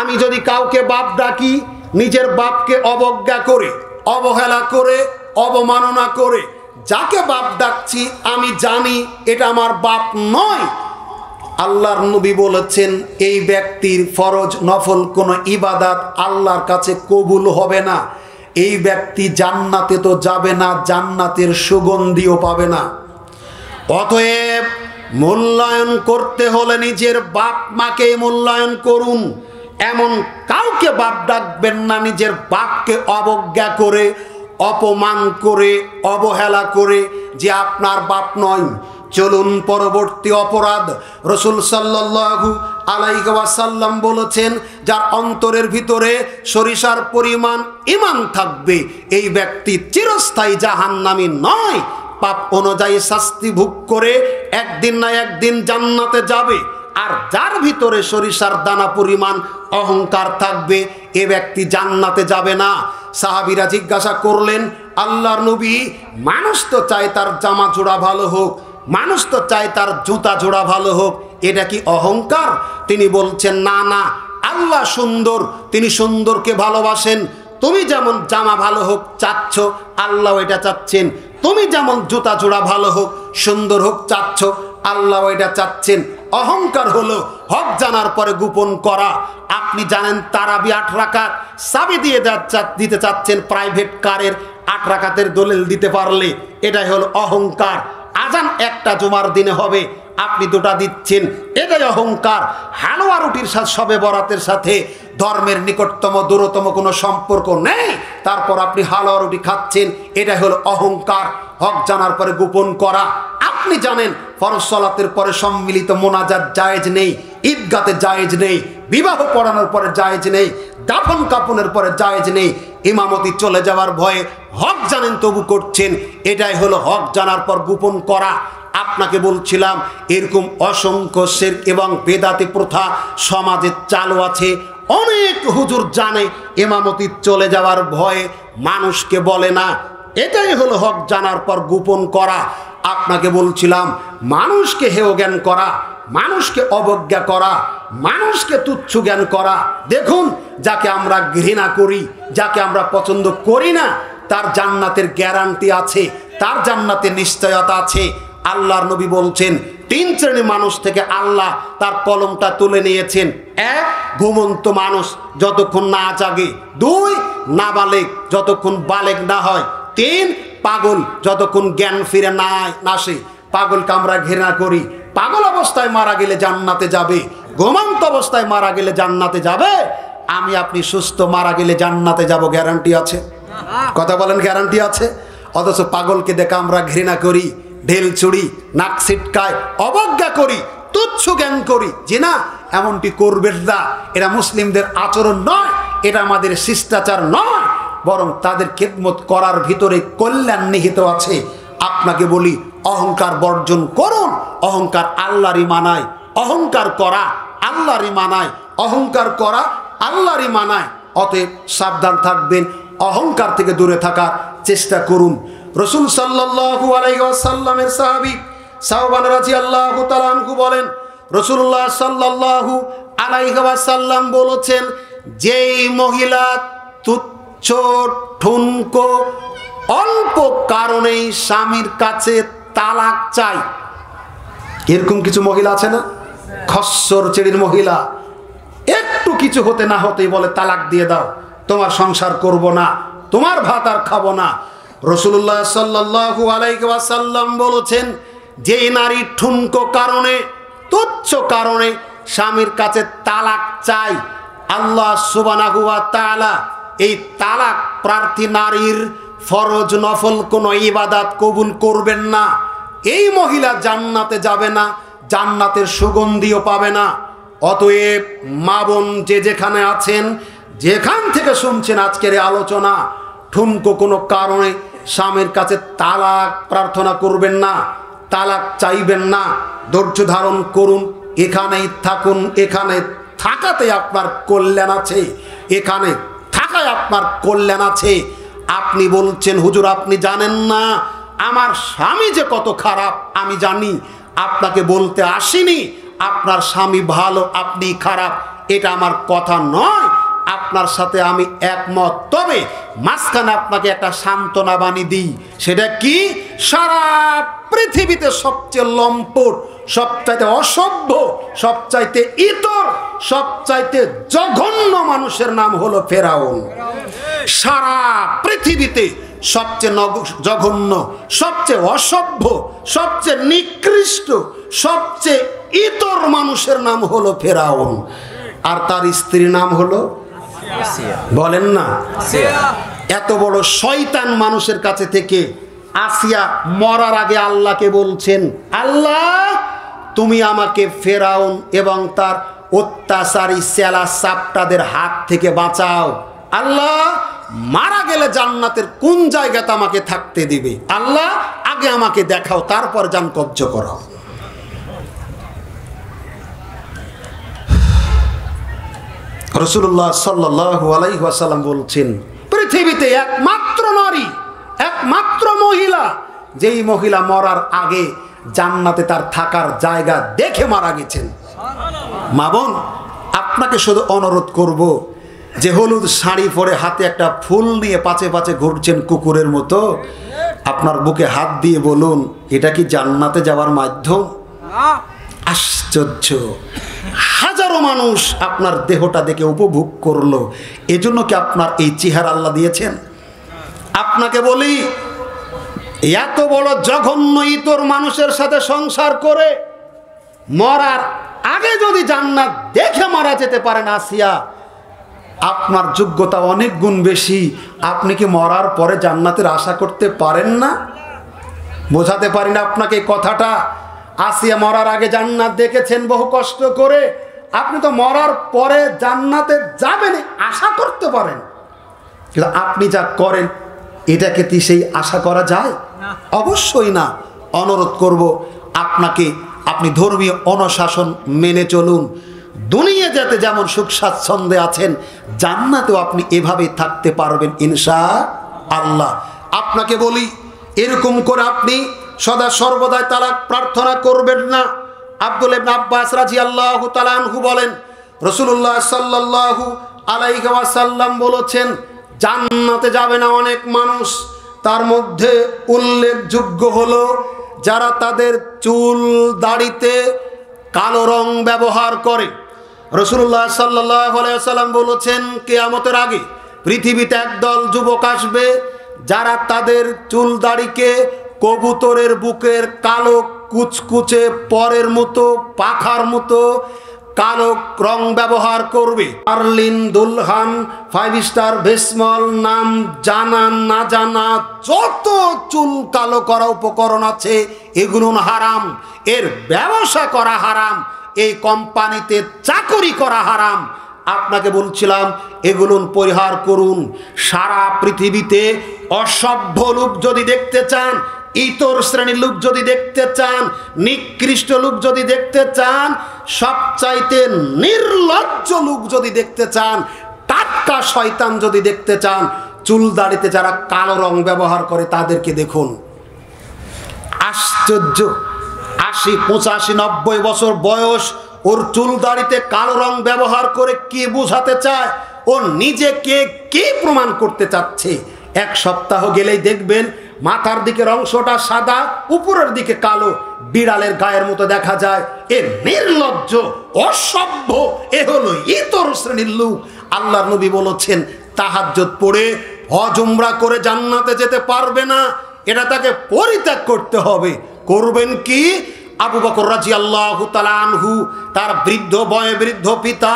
আমি যদি কাউকে বাপ ডাকি, নিজের বাপকে অবজ্ঞা করে, অবহেলা করে, অবমাননা করে যাকে বাপ ডাকছি আমি জানি এটা আমার বাপ নয়, আল্লাহর নবী বলেছেন এই ব্যক্তির ফরজ নফল কোনো ইবাদত আল্লাহর কাছে কবুল হবে না। এই ব্যক্তি জান্নাতে তো যাবে না, জান্নাতের সুগন্ধিও পাবে না। অতএব মূল্যায়ন করতে হলে নিজের বাপ মাকে মূল্যায়ন করুন। এমন কাউকে বাপ ডাকবেন না নিজের বাপকে অবজ্ঞা করে, অপমান করে, অবহেলা করে যে আপনার বাপ নয়। চলুন পরবর্তী অপরাধ। রাসূল সাল্লাল্লাহু আলাইহি ওয়াসাল্লাম বলেছেন, যার অন্তরের ভিতরে সরিষার পরিমাণ ঈমান থাকবে এই ব্যক্তি চিরস্থায়ী জাহান্নামী নয়, পাপ অনুযায়ী শাস্তি ভোগ করে একদিন না একদিন জান্নাতে যাবে। আর যার ভিতরে সরিষার দানা পরিমাণ অহংকার থাকবে এ ব্যক্তি জান্নাতে যাবে না। সাহাবীরা জিজ্ঞাসা করলেন, আল্লাহর নবী, মানুষ তো চায় তার জামা জোড়া ভালো হোক, মানুষ তো চায় তার জুতা জোড়া ভালো হোক, এটা কি অহংকার? তিনি বলছেন, না না, আল্লাহ সুন্দর, তিনি সুন্দরকে ভালোবাসেন। তুমি যেমন জামা ভালো হোক চাচ্ছ, আল্লাহ এটা চাচ্ছেন। তুমি যেমন জুতা জোড়া ভালো হোক, সুন্দর হোক চাচ্ছ, আল্লাহ এটা চাচ্ছেন। অহংকার হলো হক জানার পরে গোপন করা। আপনি জানেন তারাবি 8 রাকাত, চাবি দিয়ে দিতে চাচ্ছেন প্রাইভেট কারের 8 রাকাতের দলিল দিতে পারলে, এটাই হলো অহংকার। আজান একটা জুমার দিনে হবে, আপনি 2টা দিচ্ছেন, এটাই অহংকার। হালুয়া রুটির সাথে শবে বরাতের সাথে ধর্মের নিকটতম দূরতম কোনো সম্পর্ক নেই, তারপর আপনি হালুয়া রুটি খাচ্ছেন, এটাই হলো অহংকার। হক জানার পরে গোপন করা। আপনি জানেন ফরজ সালাতের পরে সম্মিলিত মোনাজাত জায়েজ নেই, ঈদগাতে জায়েজ নেই, বিবাহ পড়ানোর পরে জায়েজ নেই, দাফন কাফনের পরে জায়েজ নেই, ইমামতি চলে যাওয়ার ভয়ে হক জানেন তবু করছেন, এটাই হলো হক জানার পর গোপন করা। আপনাকে বলছিলাম এরকম অসংখ্য শিরক এবং বেদাতি প্রথা সমাজে চালু আছে। অনেক হুজুর জানে ইমামতি চলে যাওয়ার ভয়ে মানুষকে বলে না, এটাই হলো হক জানার পর গোপন করা। আপনাকে বলছিলাম মানুষকে হেয় জ্ঞান করা, মানুষকে অবজ্ঞা করা, মানুষকে তুচ্ছ জ্ঞান করা। দেখুন, যাকে আমরা ঘৃণা করি, যাকে আমরা পছন্দ করি না, তার জান্নাতের গ্যারান্টি আছে, তার জান্নাতের নিশ্চয়তা আছে। আল্লাহর নবী বলছেন 3 শ্রেণীর মানুষ থেকে আল্লাহ তার কলমটা তুলে নিয়েছেন। 1, ঘুমন্ত মানুষ যতক্ষণ না জাগে। 2, নাবালেগ যতক্ষণ বালেগ না হয়। 3, পাগল যতক্ষণ জ্ঞান ফিরে না আসে। পাগলকে আমরা ঘৃণা করি। পাগল অবস্থায় মারা গেলে জান্নাতে যাবে, ঘুমন্ত অবস্থায় মারা গেলে জান্নাতে যাবে। আমি আপনি সুস্থ মারা গেলে জান্নাতে যাব, গ্যারান্টি আছে? কথা বলেন, গ্যারান্টি আছে? অথচ পাগলকে দেখে আমরা ঘৃণা করি, ঢেল ছুড়ি, নাক ছিটকায়, অবজ্ঞা করি, তুচ্ছ জ্ঞান করি যে না এমনটি করবেন না। এটা মুসলিমদের আচরণ নয়, এটা আমাদের শিষ্টাচার নয়, বরং তাদের খেদমত করার ভিতরে কল্যাণ নিহিত আছে। আপনাকে বলি অহংকার বর্জন করুন। অহংকার আল্লাহরই মানায়, অহংকার করা আল্লাহরই মানায়, অহংকার করা আল্লাহরই মানায়। অতএব সাবধান থাকবেন, অহংকার থেকে দূরে থাকার চেষ্টা করুন। রাসূল সাল্লাল্লাহু আলাইহি ওয়াসাল্লামের সাহাবী সাওবান রাদিয়াল্লাহু তাআলা আনহু বলেন, রাসূলুল্লাহ সাল্লাল্লাহু আলাইহি ওয়াসাল্লাম বলেছেন, যেই মহিলা তুচ্ছ ঠুনকো অল্প কারণেই স্বামীর কাছে তালাক চায়। এরকম কিছু মহিলা আছে না, খচ্চর চেড়ির মহিলা, একটু কিছু হতে না হতেই বলে তালাক দিয়ে দাও, তোমার সংসার করব না, তোমার ভাত আর খাবো না। রাসূলুল্লাহ সাল্লাল্লাহু আলাইহি ওয়াসাল্লাম বলেছেন, যেই নারী ঠুনকো কারণে, তুচ্ছ কারণে স্বামীর কাছে তালাক চায়, আল্লাহ সুবহানাহু ওয়া তাআলা এই তালাক প্রার্থী নারীর ফরজ নফল কোনো ইবাদত কবুল করবেন না। এই মহিলা জান্নাতে যাবে না, জান্নাতের সুগন্ধিও পাবে না। অতএব মা বোন যে যেখানে আছেন, যেখান থেকে শুনছেন আজকের এই আলোচনা, ঠুনকো কোনো কারণে স্বামীর কাছে তালাক প্রার্থনা করবেন না, তালাক চাইবেন না। ধৈর্য ধারণ করুন, এখানেই থাকুন। এখানে থাকাতে আপনার কল্যাণ আছে, এখানে থাকায় আপনার কল্যাণ আছে। আপনি বলছেন হুজুর আপনি জানেন না আমার স্বামী যে কত খারাপ, আমি জানি। আপনাকে বলতে আসিনি আপনার স্বামী ভালো আপনি খারাপ, এটা আমার কথা নয়। আপনার সাথে আমি একমত, তবে মাঝখানে আপনাকে একটা সান্ত্বনা বাণী দিই। সেটা কি? সারা পৃথিবীতে সবচেয়ে লম্পট, সবচাইতে অসভ্য, সবচাইতে ইতর, সবচাইতে জঘন্য মানুষের নাম হলো ফেরাউন। সারা পৃথিবীতে সবচেয়ে জঘন্য, সবচেয়ে অসভ্য, সবচেয়ে নিকৃষ্ট, সবচেয়ে ইতর মানুষের নাম হলো ফেরাউন। আর তার স্ত্রীর নাম হলো, বলেন না, এত বড় শয়তান মানুষের কাছে থেকে আসিয়া মরার আগে আল্লাহকে বলছেন, আল্লাহ তুমি আমাকে ফেরাউন এবং তার অত্যাচারী চেলা চাপটাদের হাত থেকে বাঁচাও। আল্লাহ মারা গেলে জান্নাতের কোন জায়গাতে আমাকে থাকতে দিবে? আল্লাহ আগে আমাকে দেখাও, তারপর জান কব্জ করাও। রাসূলুল্লাহ সাল্লাল্লাহু আলাইহি ওয়াসাল্লাম বলছেন, পৃথিবীতে একমাত্র নারী, একমাত্র মহিলা, যেই মহিলা মরার আগে জান্নাতে তার থাকার জায়গা দেখে মারা গেছেন। মা বোন, আপনাকে শুধু অনুরোধ করব, যে হলুদ শাড়ি পরে হাতে একটা ফুল নিয়ে পাচে পাচে ঘুরছেন কুকুরের মতো, আপনার বুকে হাত দিয়ে বলুন, এটা কি জান্নাতে যাওয়ার মাধ্যম? আশ্চর্য! হাজারো মানুষ আপনার দেহটা দেখে উপভোগ করলো, এজন্য কি আপনার এই চেহারা আল্লাহ দিয়েছেন? আপনাকে বলি, এত বড় জঘন্য ইতর মানুষের সাথে সংসার করে মরার আগে যদি জান্নাত দেখে মারা যেতে পারেন আসিয়া, আপনার যোগ্যতা অনেক গুণ বেশি। আপনি কি মরার পরে জান্নাতের আশা করতে পারেন না? বোঝাতে পারি না আপনাকে কথাটা? আসিয়া মরার আগে জান্নাত দেখেছেন বহু কষ্ট করে, আপনি তো মরার পরে জান্নাতে যাবেন আশা করতে পারেন, কিন্তু আপনি যা করেন এটাকে কি সেই আশা করা যায়? অবশ্যই না। অনুরোধ করব আপনাকে, আপনি ধর্মীয় অনুশাসন মেনে চলুন। দুনিয়া যাতে যেমন সুখ স্বাচ্ছন্দ্যে আছেন, জান্নাতেও আপনি এভাবে থাকতে পারবেন ইনশাআল্লাহ। আপনাকে বলি, এরকম করে আপনি সদা সর্বদাই তালাক প্রার্থনা করবেন না। আব্দুল ইবনে আব্বাস রাদিয়াল্লাহু তাআলা আনহু বলেন, রাসূলুল্লাহ সাল্লাল্লাহু আলাইহি ওয়াসাল্লাম বলেছেন, জান্নাতে যাবে না অনেক মানুষ, তার মধ্যে উল্লেখযোগ্য হলো যারা তাদের চুল দাড়িতে কালো রং ব্যবহার করে। রাসূলুল্লাহ সাল্লাল্লাহু আলাইহি ওয়াসাল্লাম বলেছেন, কিয়ামতের আগে পৃথিবীতে একদল যুবক আসবে যারা তাদের চুল দাড়িকে কবুতরের বুকের কালো কুচকুচে পরের মতো, পাখার মতো কালো রং ব্যবহার করবে। আর্লিন, দুলহান, 5 স্টার, ভেসমল, নাম জানা না জানা যত চুল কালো করা উপকরণ আছে এগুলো হারাম, এর ব্যবসা করা হারাম, এই কোম্পানিতে চাকরি করা হারাম। আপনাকে বলছিলাম এগুলো পরিহার করুন। সারা পৃথিবীতে অসভ্য লোক যদি দেখতে চান, ইতর শ্রেণীর লোক যদি দেখতে চান, নিকৃষ্ট লোক যদি দেখতে চান, সবচাইতে নির্লজ্জ লোক যদি দেখতে চান, টাটকা শয়তান যদি দেখতে চান, চুল দাড়িতে যারা কালো রং ব্যবহার করে তাদেরকে দেখুন। আশ্চর্য! 80, 85, 90 বছর বয়স, ওর চুল দাড়িতে কালো রং ব্যবহার করে কি বোঝাতে চায়, ও নিজেকে কি প্রমাণ করতে চাচ্ছে? এক সপ্তাহ গেলেই দেখবেন মাথার দিকের অংশটা সাদা, উপরের দিকে কালো, বিড়ালের গায়ের মতো দেখা যায়। এ নির্লজ্জ, অসভ্য, এ হলো ইতর শ্রেণীর লোক। আল্লাহর নবী বলেছেন, তাহাজ্জুদ পড়ে হজ উমরা করে জান্নাতে যেতে পারবে না, এটা তাকে পরিত্যাগ করতে হবে। করবেন কি? আবু বকর রাদিয়াল্লাহু তাআলা আনহু তার বৃদ্ধ বয়োবৃদ্ধ পিতা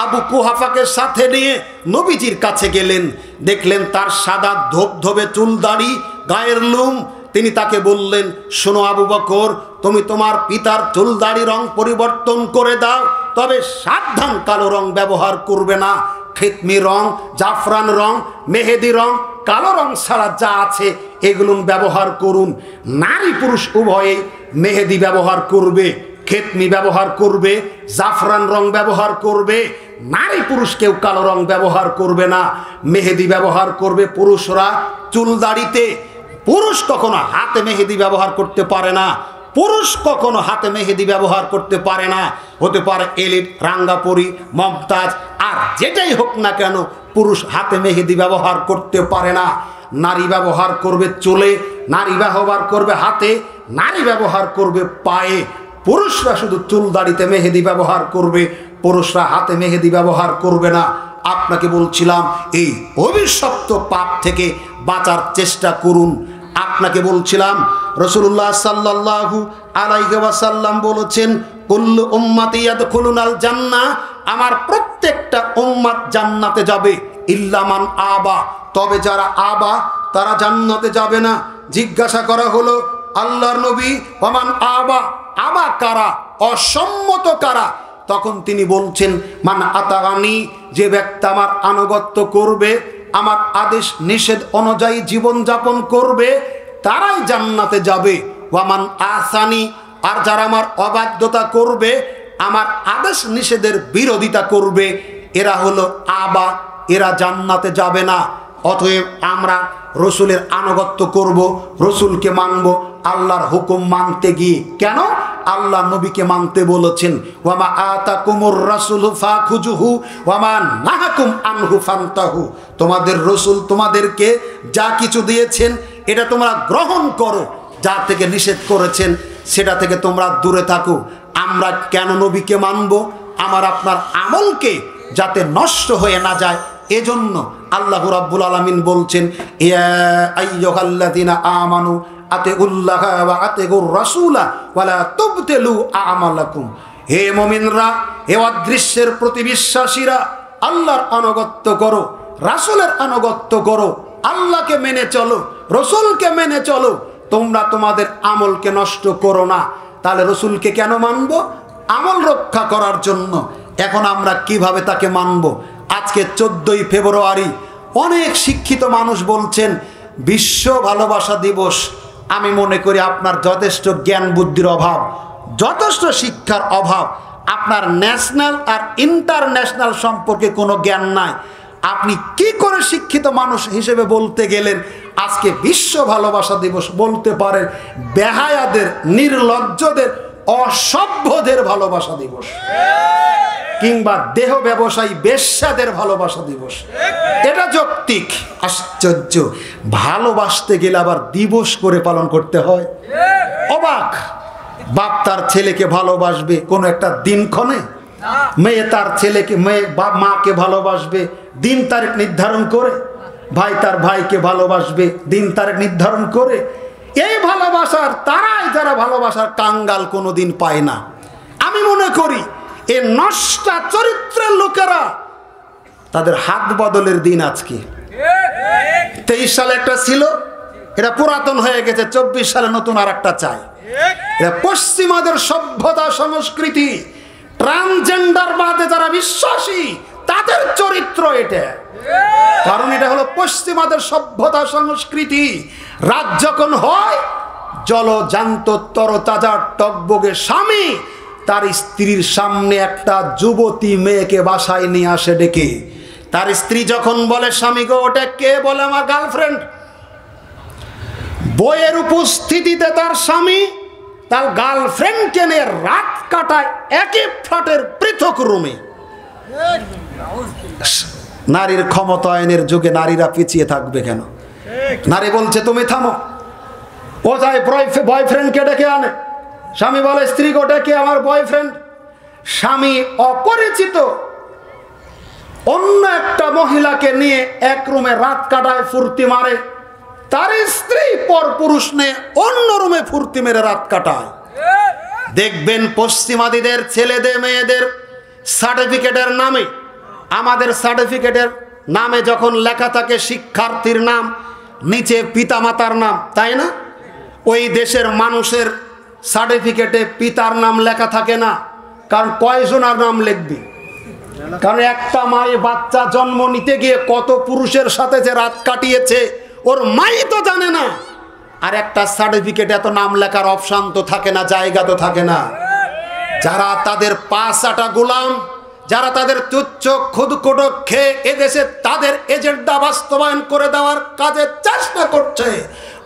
আবু কুহাফাকে সাথে নিয়ে নবীজির কাছে গেলেন। দেখলেন তার সাদা ধবধবে চুল দাড়ি, গায়ের লোম। তিনি তাকে বললেন, শোনো আবু বকর, তুমি তোমার পিতার চুল দাড়ি রং পরিবর্তন করে দাও, তবে সাবধান, কালো রং ব্যবহার করবে না। খেতমি রং, জাফরান রং, মেহেদি রং, কালো রং ছাড়া যা আছে এগুলো ব্যবহার করুন। নারী পুরুষ উভয়েই মেহেদি ব্যবহার করবে, খেতমি ব্যবহার করবে, জাফরান রং ব্যবহার করবে। নারী পুরুষ কেউ কালো রং ব্যবহার করবে না, মেহেদি ব্যবহার করবে পুরুষরা চুল দাড়িতে। পুরুষ কখনো হাতে মেহেদি ব্যবহার করতে পারে না, পুরুষ কখনো হাতে মেহেদি ব্যবহার করতে পারে না। হতে পারে এলিট, রাঙ্গাপুরি, মমতাজ, আর যেটাই হোক না কেন পুরুষ হাতে মেহেদি ব্যবহার করতে পারে না। নারী ব্যবহার করবে চুলে, নারী ব্যবহার করবে হাতে, নারী ব্যবহার করবে পায়ে। পুরুষরা শুধু চুল দাড়িতে মেহেদি ব্যবহার করবে, পুরুষরা হাতে মেহেদি ব্যবহার করবে না। আপনাকে বলছিলাম এই অভিশপ্ত পাপ থেকে বাঁচার চেষ্টা করুন। আপনাকে বলছিলাম রাসূলুল্লাহ সাল্লাল্লাহু আলাইহি ওয়াসাল্লাম বলেছেন, কুল্লু উম্মতি ইয়াদখুলুনাল জান্নাহ, আমার প্রত্যেকটা উম্মত জান্নাতে যাবে, ইল্লা মান আবা, তবে যারা আবা তারা জান্নাতে যাবে না। জিজ্ঞাসা করা হলো, আল্লাহর নবী, ওমান আবা, আবা কারা, অসম্মত কারা? তখন তিনি বলছেন, মান আতাগানি, যে ব্যক্তি আমার আনুগত্য করবে, আমার আদেশ নিষেধ অনুযায়ী জীবন যাপন করবে, তারাই জান্নাতে যাবে। ওয়ামান আসানি, আর যারা আমার অবাধ্যতা করবে, আমার আদেশ নিষেধের বিরোধিতা করবে, এরা হলো আবা, এরা জান্নাতে যাবে না। অতএব আমরা রসুলের আনুগত্য করব, রসুলকে মানব আল্লাহর হুকুম মানতে গিয়ে। কেন? আল্লাহ নবীকে মানতে বলেছেন, ওয়ামা আতাকুমুর রাসূলু ফাখুজুহু ওয়ামা নাহাকুম আনহু ফান্তাহু, তোমাদের রসুল তোমাদেরকে যা কিছু দিয়েছেন এটা তোমরা গ্রহণ করো, যা থেকে নিষেধ করেছেন সেটা থেকে তোমরা দূরে থাকো। আমরা কেন নবীকে মানব? আমার আপনার আমলকে যাতে নষ্ট হয়ে না যায়, এজন্য আল্লাহ রাব্বুল আলামিন বলছেন, ইয়া আইয়ুহাল্লাযিনা আমানু আতিউল্লাহা ওয়া আতিউর রাসূলা ওয়ালা তুবতিলু আমালাকুম, হে মুমিনরা, হে অদৃশ্যের প্রতি বিশ্বাসীরা, আল্লাহর আনুগত্য করো, রাসূলের আনুগত্য করো, আল্লাহকে মেনে চলো, রসুলকে মেনে চলো, তোমরা তোমাদের আমলকে নষ্ট করো না। তাহলে রসুলকে কেন মানব? আমল রক্ষা করার জন্য। এখন আমরা কিভাবে তাকে মানব? আজকে 14ই ফেব্রুয়ারি অনেক শিক্ষিত মানুষ বলছেন বিশ্ব ভালোবাসা দিবস। আমি মনে করি আপনার যথেষ্ট জ্ঞান বুদ্ধির অভাব, যথেষ্ট শিক্ষার অভাব, আপনার ন্যাশনাল আর ইন্টারন্যাশনাল সম্পর্কে কোনো জ্ঞান নাই। আপনি কি করে শিক্ষিত মানুষ হিসেবে বলতে গেলেন আজকে বিশ্ব ভালোবাসা দিবস? বলতে পারেন বেহায়াদের, নির্লজ্জদের, অসভ্যদের ভালোবাসা দিবস, কিংবা দেহ ব্যবসায়ী বেশ্যাদের ভালোবাসা দিবস। এটা যৌক্তিক। আশ্চর্য, ভালোবাসতে গেলে আবার দিবস করে পালন করতে হয়। অবাক! বাপ তার ছেলেকে ভালোবাসবে কোনো একটা দিনক্ষণে, মেয়ে তার ছেলেকে, মেয়ে মাকে ভালোবাসবে দিন তারিখ নির্ধারণ করে, ভাই তার ভাইকে ভালোবাসবে দিন তারিখ নির্ধারণ করে। এই ভালোবাসার তারাই যারা ভালোবাসার কাঙ্গাল কোনোদিন পায় না। আমি মনে করি এই নষ্টা চরিত্রের লোকেরা, তাদের হাত বদলের দিন আজকে। 23 সালে একটা ছিল, এটা পুরাতন হয়ে গেছে, 24 সালে নতুন আর একটা চাই। এটা পশ্চিমাদের সভ্যতা সংস্কৃতি, ট্রান্সজেন্ডার বাদে যারা বিশ্বাসী তাদের চরিত্র এটা। কারণ এটা হলো পশ্চিমাদের সভ্যতা সংস্কৃতি। রাত যখন হয়, জলজান্ত তরতাজা টকবগে স্বামী তার স্ত্রীর সামনে একটা যুবতী মেয়েকে বাসায় নিয়ে আসে ডেকে। তার স্ত্রী যখন বলে, স্বামী গো ওটা কে? বলে আমার গার্লফ্রেন্ড। বইয়ের উপস্থিতিতে তার স্বামী তার গার্লফ্রেন্ডকে নিয়ে রাত কাটায় একই ফ্ল্যাটের পৃথক রুমে। নারীর ক্ষমতায়নের যুগে নারীরা পিছিয়ে থাকবে কেন? নারী বলছে তুমি থামো। ও যায় বয়ফ্রেন্ডকে ডেকে আনে, স্বামী বলে স্ত্রীকে ডেকে আমার বয়ফ্রেন্ড। স্বামী অপরিচিত অন্য একটা মহিলাকে নিয়ে এক রুমে রাত কাটায়, ফুর্তি মারে। তার স্ত্রী পর পুরুষ নিয়ে অন্য রুমে ফুর্তি মেরে রাত কাটায়। দেখবেন পশ্চিমাদিদের ছেলেদের মেয়েদের সার্টিফিকেটের নামে, আমাদের সার্টিফিকেটের নামে যখন লেখা থাকে শিক্ষার্থীর নাম, নিচে পিতামাতার নাম, তাই না? ওই দেশের মানুষের সার্টিফিকেটে পিতার নাম লেখা থাকে না, কারণ কয়জনার নাম লিখবি? কারণ একটা মায়ে বাচ্চা জন্ম নিতে গিয়ে কত পুরুষের সাথে যে রাত কাটিয়েছে ওর মাই তো জানে না। আর একটা সার্টিফিকেট এত নাম লেখার অপশন তো থাকে না, জায়গা তো থাকে না। যারা তাদের পাঁচাটা গোলাম, যারা তাদের তুচ্ছ খুদকুটো খেয়ে এদেশে তাদের এজেন্ডা বাস্তবায়ন করে দেওয়ার কাজে চেষ্টা করছে,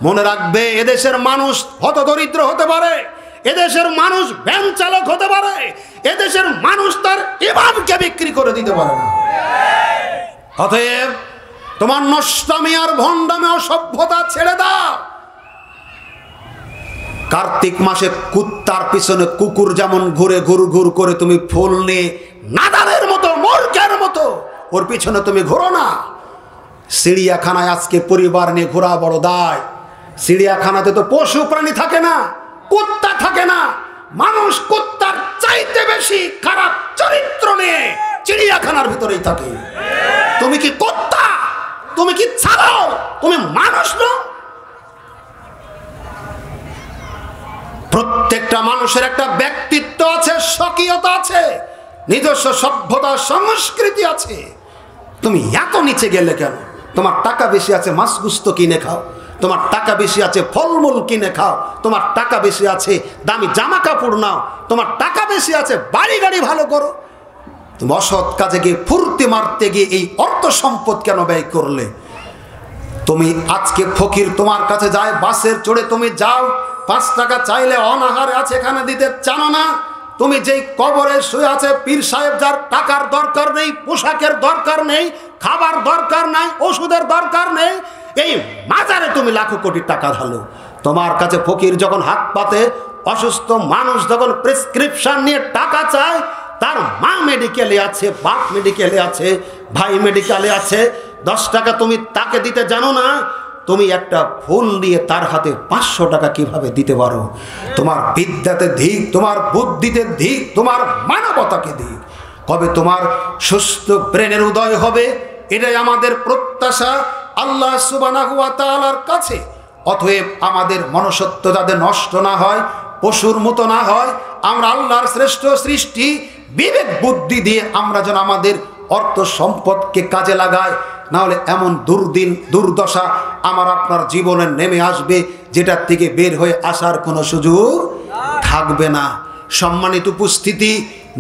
মনে রাখবে এদেশের মানুষ হতদরিদ্র হতে পারে, এদেশের মানুষ ভ্যান চালক হতে পারে, এদেশের মানুষ তার ইমানকে বিক্রি করে দিতে পারে না। অতএব তোমার নষ্টামি আর ভণ্ডামি অসভ্যতা ছেড়ে দাও। কার্তিক মাসে কুত্তার পিছনে কুকুর যেমন ঘুরে ঘুর ঘুর করে তুমি ফুল নিয়ে নাদালের মতো মূর্খের মতো ওর পিছনে তুমি ঘোরো না। চিড়িয়াখানায় আজকে পরিবার নিয়ে ঘোরা বড় দায়। চিড়িয়াখানাতে তো পশু প্রাণী থাকে না, কুত্তা থাকে না। মানুষ কুত্তার চাইতে বেশি খারাপ চরিত্র নিয়ে চিড়িয়াখানার ভিতরেই থাকে। তুমি কি কুত্তা? তুমি কি ছাড়াও? তুমি মানুষ নও? প্রত্যেকটা মানুষের একটা ব্যক্তিত্ব আছে, স্বকীয়তা আছে, নিজস্ব সভ্যতা সংস্কৃতি আছে। তুমি এত নিচে গেলে কেন? তোমার টাকা বেশি আছে, মাছ গুস্ত কিনে খাও। তোমার টাকা বেশি আছে, ফলমূল কিনে খাও। তোমার টাকা বেশি আছে, দামি জামা কাপড় নাও। তোমার টাকা বেশি আছে, বাড়ি গাড়ি ভালো করো। তুমি অসৎ কাজে গিয়ে ফুর্তি মারতে গিয়ে এই অর্থ সম্পদ কেন ব্যয় করলে? তুমি আজকে ফকির তোমার কাছে যায়, বাসের চড়ে তুমি যাও, 5 টাকা চাইলে অনাহারে আছে, এখানে দিতে চানো না। তুমি যেই কবরে শুয়ে আছে পীর সাহেব, যার টাকার দরকার নেই, পোশাকের দরকার নেই, খাবার দরকার নাই, ওষুধের দরকার নেই, এই মাজারে তুমি লাখো কোটি টাকা ঢালো। তোমার কাছে ফকির যখন হাত পাতে, অসুস্থ মানুষ যখন প্রেসক্রিপশন নিয়ে টাকা চায়, তার মা মেডিকেলে আছে, বাপ মেডিকেলে আছে, ভাই মেডিকেলে আছে, 10 টাকা তুমি তাকে দিতে জানো না। তুমি একটা ফুল নিয়ে তার হাতে 500 টাকা কিভাবে দিতে পারো? তোমার বিদ্যাতে ধিক, তোমার বুদ্ধিতে ধিক, তোমার মানবতাকে ধিক। কবে তোমার সুস্থ ব্রেনের উদয় হবে? এটাই আমাদের প্রত্যাশা আল্লাহ সুবহানাহু ওয়া তাআলার কাছে। অতএব আমাদের মনুষ্যত্ব যাতে নষ্ট না হয়, পশুর মতো না হয়, আমরা আল্লাহর শ্রেষ্ঠ সৃষ্টি, বিবেক বুদ্ধি দিয়ে আমরা যেন আমাদের অর্থ সম্পদকে কাজে লাগাই। নাহলে এমন দুর্দিন দুর্দশা আমার আপনার জীবনে নেমে আসবে, যেটার থেকে বের হয়ে আসার কোনো সুযোগ থাকবে না। সম্মানিত উপস্থিতি,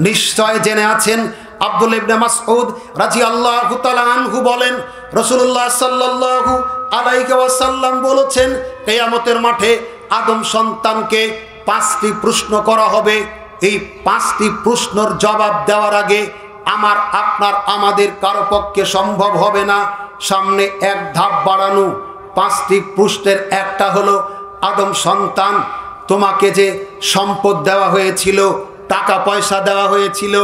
নিশ্চয় জেনে আছেন আব্দুল্লাহ ইবনে মাসউদ রাদিয়াল্লাহু তাআলা আনহু বলেন, রাসূলুল্লাহ সাল্লাল্লাহু আলাইহি ওয়াসাল্লাম বলেছেন, কিয়ামতের মাঠে আদম সন্তানকে 5টি প্রশ্ন করা হবে। এই 5টি প্রশ্নের জবাব দেওয়ার আগে আমার আপনার আমাদের কারো পক্ষে সম্ভব হবে না সামনে এক ধাপ বাড়ানো। 5টি প্রশ্নের একটা হলো, আদম সন্তান, তোমাকে যে সম্পদ দেওয়া হয়েছিল, টাকা পয়সা দেওয়া হয়েছিল,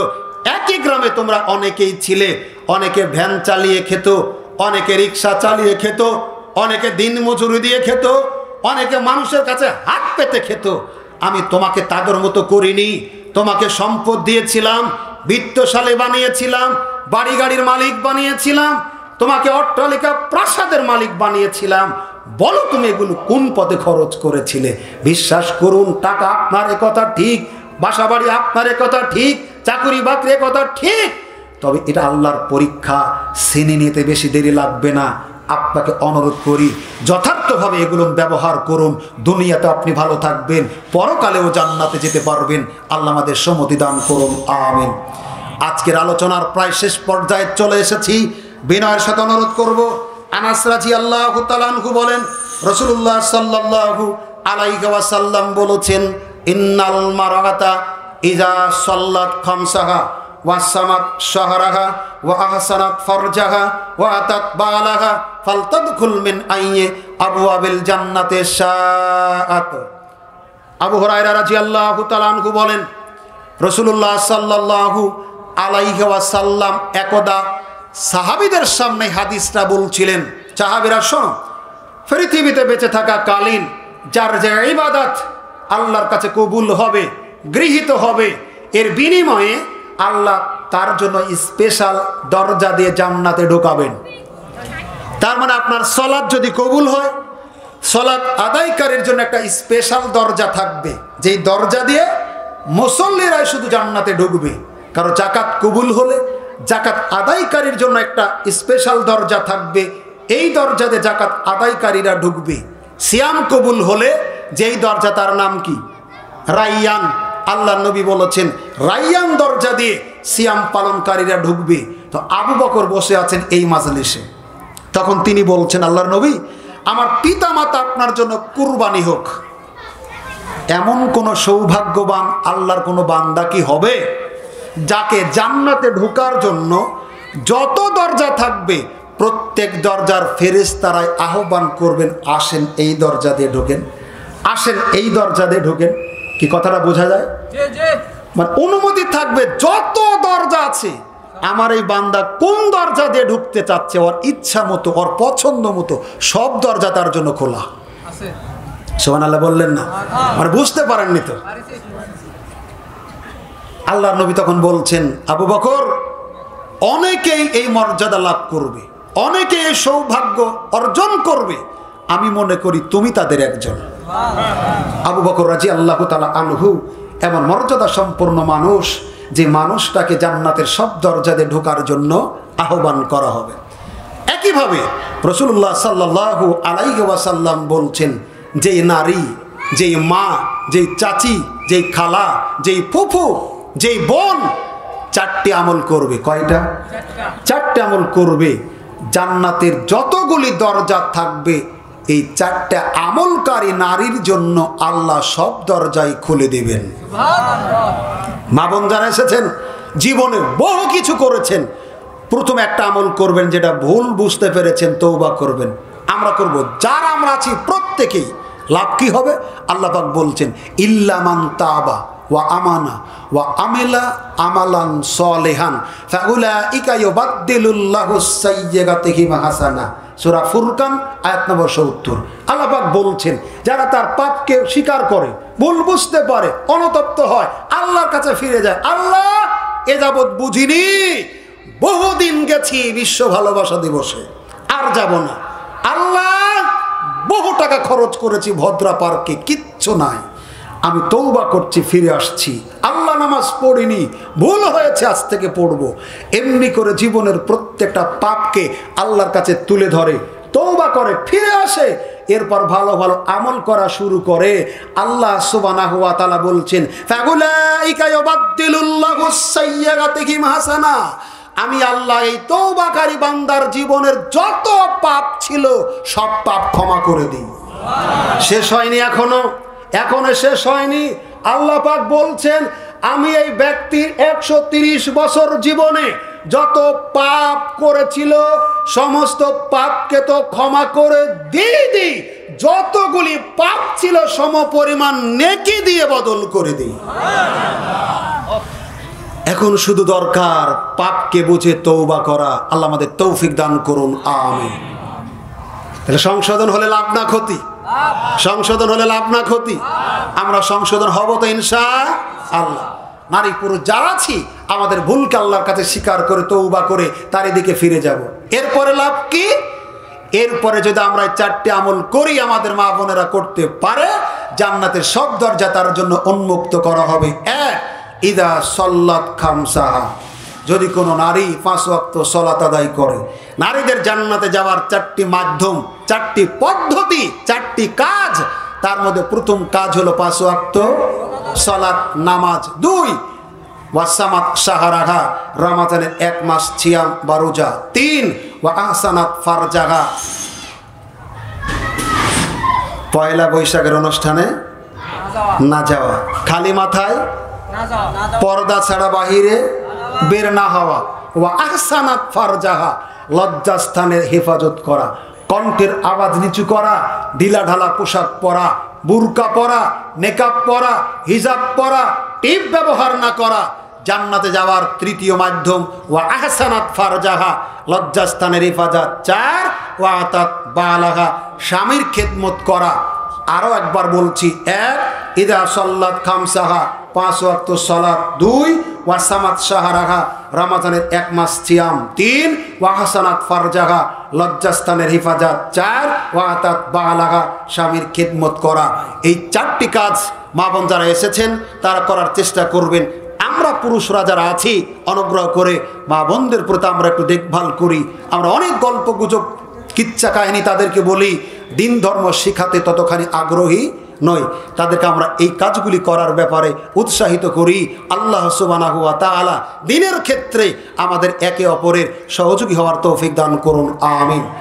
একই গ্রামে তোমরা অনেকেই ছিলে, অনেকে ভ্যান চালিয়ে খেত, অনেকে রিক্সা চালিয়ে খেত, অনেকে দিন মজুরি দিয়ে খেত, অনেকে মানুষের কাছে হাত পেতে খেত। আমি তোমাকে তাদের মতো করিনি। তোমাকে সম্পদ দিয়েছিলাম, বিত্তশালী বানিয়েছিলাম, বাড়ি গাড়ির মালিক বানিয়েছিলাম, তোমাকে অট্টালিকা প্রাসাদের মালিক বানিয়েছিলাম। বলো তুমি এগুলো কোন পথে খরচ করেছিলে? বিশ্বাস করুন, টাকা আপনার একথা ঠিক, বাসা বাড়ি আপনার একথা ঠিক, চাকরি বাকরি একথা ঠিক, তবে এটা আল্লাহর পরীক্ষা। চিনে নিতে বেশি দেরি লাগবে না। আপনাকে অনুরোধ করি, যথার্থভাবে এগুলো ব্যবহার করুন। দুনিয়াতে আপনি ভালো থাকবেন, পরকালেও জান্নাতে যেতে পারবেন। আল্লাহ আমাদের সম্মতি দান করুন, আমিন। আজকের আলোচনার প্রায় শেষ পর্যায়ে চলে এসেছি। বিনয়ের সাথে অনুরোধ করব, আনাস রাদিয়াল্লাহু তাআলা আনহু বলেন, রাসূলুল্লাহ সাল্লাল্লাহু আলাইহি ওয়াসাল্লাম বলেছেন, ইন্নাল মারআতা ইযা সাল্লাত খামসাহা ওয়াসামাত শাহরাহা ওয়া আহসানাত ফারজাহা ওয়া আতাত বালাহা ফালতাদখুল মিন আইয়ি আবওয়াবিল জান্নাতি শাআত। আবু হুরায়রা রাদিয়াল্লাহু তাআলা আনহু বলেন, রাসূলুল্লাহ সাল্লাল্লাহু আলাইহি ওয়াসাল্লাম একদা সাহাবীদের সামনে হাদিসটা বলছিলেন। সাহাবীরা শোনো, পৃথিবীতে বেঁচে থাকা কালীন যার যে ইবাদত আল্লাহর কাছে কবুল হবে, গৃহীত হবে, এর বিনিময়ে আল্লাহ তার জন্য স্পেশাল দরজা দিয়ে জান্নাতে ঢোকাবেন। তার মানে আপনার সালাত যদি কবুল হয়, সালাত আদায়কারীর জন্য একটা স্পেশাল দরজা থাকবে, যেই দরজা দিয়ে মুসল্লিরাই শুধু জান্নাতে ঢুকবে। কারো যাকাত কবুল হলে, জাকাত আদায়কারীর জন্য একটা স্পেশাল দরজা থাকবে, এই দরজাতে জাকাত আদায়কারীরা ঢুকবে। সিয়াম কবুল হলে যেই দরজা, তার নাম কি? রাইয়ান। আল্লাহ নবী বলেছেন রাইয়ান দরজা দিয়ে সিয়াম পালনকারীরা ঢুকবে। তো আবু বকর বসে আছেন এই মাজলিসে, তখন তিনি বলছেন, আল্লাহর নবী, আমার পিতা মাতা আপনার জন্য কুরবানি হোক। এমন কোন সৌভাগ্যবান আল্লাহর কোন বান্দা কি হবে যাকে জান্নাতে ঢোকার জন্য যত দরজা থাকবে প্রত্যেক দরজার ফেরেশতারাই আহ্বান করবেন, আসেন এই দরজা দিয়ে ঢোকেন, আসেন এই দরজা দিয়ে ঢোকেন। কি কথাটা বোঝা যায়? মানে অনুমতি থাকবে, যত দরজা আছে আমার এই বান্দা কোন দরজা দিয়ে ঢুকতে চাচ্ছে, ওর ইচ্ছা মতো, ওর পছন্দ মতো সব দরজা তার জন্য খোলা। সুবহানাল্লাহ বললেন না? মানে বুঝতে পারেননি তো? আল্লাহ নবী তখন বলছেন, আবু বকর, অনেকেই এই মর্যাদা লাভ করবে, অনেকে এই সৌভাগ্য অর্জন করবে, আমি মনে করি তুমি তাদের একজন। আবু বকর রাদিয়াল্লাহু তাআলা আনহু এমন মর্যাদা সম্পন্ন মানুষ, যে মানুষটাকে জান্নাতের সব দরজাতে ঢোকার জন্য আহ্বান করা হবে। একইভাবে রাসূলুল্লাহ সাল্লাল্লাহু আলাইহি ওয়াসাল্লাম বলছেন, যেই নারী, যেই মা, যেই চাচি, যেই খালা, যেই ফুফু, যেই বোন চারটি আমল করবে। কয়টা? চারটি আমল করবে। জান্নাতের যতগুলি দরজা থাকবে এই চারটা আমলকারী নারীর জন্য আল্লাহ সব দরজাই খুলে দেবেন। মা বোন যারা এসেছেন, জীবনে বহু কিছু করেছেন, প্রথম একটা আমল করবেন, যেটা ভুল বুঝতে পেরেছেন, তওবা করবেন। আমরা করব, যারা আমরা আছি প্রত্যেকেই। লাভ কি হবে? আল্লাহ পাক বলছেন, ইল্লা মান তাবা ওয়া আমানা ওয়া আমিলা আমালান সলিহান ফাউলাইকা ইউবাদদিলুল্লাহু সাইয়্যাতিহিম হাসানা। সূরা ফুরকান আয়াত নম্বর ৭০। আল্লাহ পাক বলছেন, যারা তার পাপকে স্বীকার করে, ভুল বুঝতে পারে, অনুতপ্ত হয়, আল্লাহর কাছে ফিরে যায়, আল্লাহ এ যাবৎ বুঝিনি, বহুদিন গেছি বিশ্ব ভালোবাসা দিবসে, আর যাব না, আল্লাহ বহু টাকা খরচ করেছি ভদ্রা পার্কে, কিচ্ছু নাই, আমি তওবা করছি, ফিরে আসছি, আল্লাহ নামাজ পড়িনি, ভুল হয়েছে, আজ থেকে পড়বো। এমনি করে জীবনের প্রত্যেকটা পাপকে আল্লাহর কাছে তুলে ধরে, তওবা করে, ফিরে আসে, এরপর ভালো ভালো আমল করা শুরু করে। আল্লাহ সুবহানাহু ওয়া তাআলা বলছেন, ফাউলাইকা ইউবাদদিলুল্লাহু সাইয়্যাতিহিম হাসানা। আমি আল্লাহ এই তওবাকারী বান্দার জীবনের যত পাপ ছিল সব পাপ ক্ষমা করে দিই। শেষ হয়নি এখনো, এখনো শেষ হয়নি। আল্লাহ পাক বলছেন, আমি এই ব্যক্তির 130 বছর জীবনে যত পাপ করেছিল সমস্ত পাপকে তো ক্ষমা করে দিই, যতগুলি পাপ ছিল সমপরিমাণ নেকি দিয়ে বদল করে দিই। এখন শুধু দরকার পাপকে বুঝে তওবা করা। আল্লাহ আমাদের তৌফিক দান করুন, আমিন। তাহলে সংশোধন হলে লাভ না ক্ষতি? সংশোধন হলে লাভ না ক্ষতি? আমরা সংশোধন হব তো ইনশাআল্লাহ। নারী পুরুষ যারা আছি আমাদের ভুলকে আল্লাহর কাছে স্বীকার করে তওবা করে তার দিকে ফিরে যাব। এরপরে লাভ কি? এরপরে যদি আমরা চারটি আমল করি, আমাদের মা বোনেরা করতে পারে, জান্নাতের সব দরজা তার জন্য উন্মুক্ত করা হবে। এক, ইদা সাল্লাত খামসাহা, যদি কোনো নারী 5 ওয়াক্ত সালাত আদায় করে। নারীদের জান্নাতে যাওয়ার চারটি মাধ্যম, চারটি পদ্ধতি, চারটি কাজ। তার মধ্যে প্রথম কাজ হলো 5 ওয়াক্ত সালাত, নামাজ। 2, ওয়াসামাত শাহরাহা, রমজানের 1 মাস সিয়াম বা রোজা। 3, ওয়া আহসানাত ফারজাহা, পয়লা বৈশাখের অনুষ্ঠানে না যাওয়া, খালি মাথায়, পর্দা ছাড়া বাহিরে বের না হওয়া। ওয়া আহসানাত ফারজাহা, লজ্জাস্থানের হেফাজত করা, কণ্ঠের আওয়াজ নিচু করা, ঢিলা ঢালা পোশাক পরা, বুরকা পরা, মেকআপ পরা, হিজাব পরা, টিপ ব্যবহার না করা। জান্নাতে যাওয়ার তৃতীয় মাধ্যম ওয়া আহসানাত ফারজাহা, লজ্জাস্থানের হেফাজত। 4, ওয়া আতাত বালাহা, স্বামীর খেদমত করা। আরো একবার বলছি, 1, ইদা সাল্লাত খামসাহা, 5 ওয়াক্ত সালাত। 2, ওয়াসামাত শাহরাহা, রমজানের 1 মাস সিয়াম। 3, ওয়াহসানাত ফারজাহা, লজ্জাস্থানের হেফাজত। 4, ওয়াতাত বালাহা, স্বামীর খেদমত করা। এই 4টি কাজ মা বোন যারা এসেছেন তারা করার চেষ্টা করবেন। আমরা পুরুষরা যারা আছি অনুগ্রহ করে মা বোনদের প্রতি আমরা একটু দেখভাল করি। আমরা অনেক গল্প গুজব কিচ্ছা কাহিনী তাদেরকে বলি, দিন ধর্ম শিখাতে ততখানি আগ্রহী নই। তাদেরকে আমরা এই কাজগুলি করার ব্যাপারে উৎসাহিত করি। আল্লাহ সুবহানাহু ওয়া তাআলা দিনের ক্ষেত্রে আমাদের একে অপরের সহযোগী হওয়ার তৌফিক দান করুন, আমিন।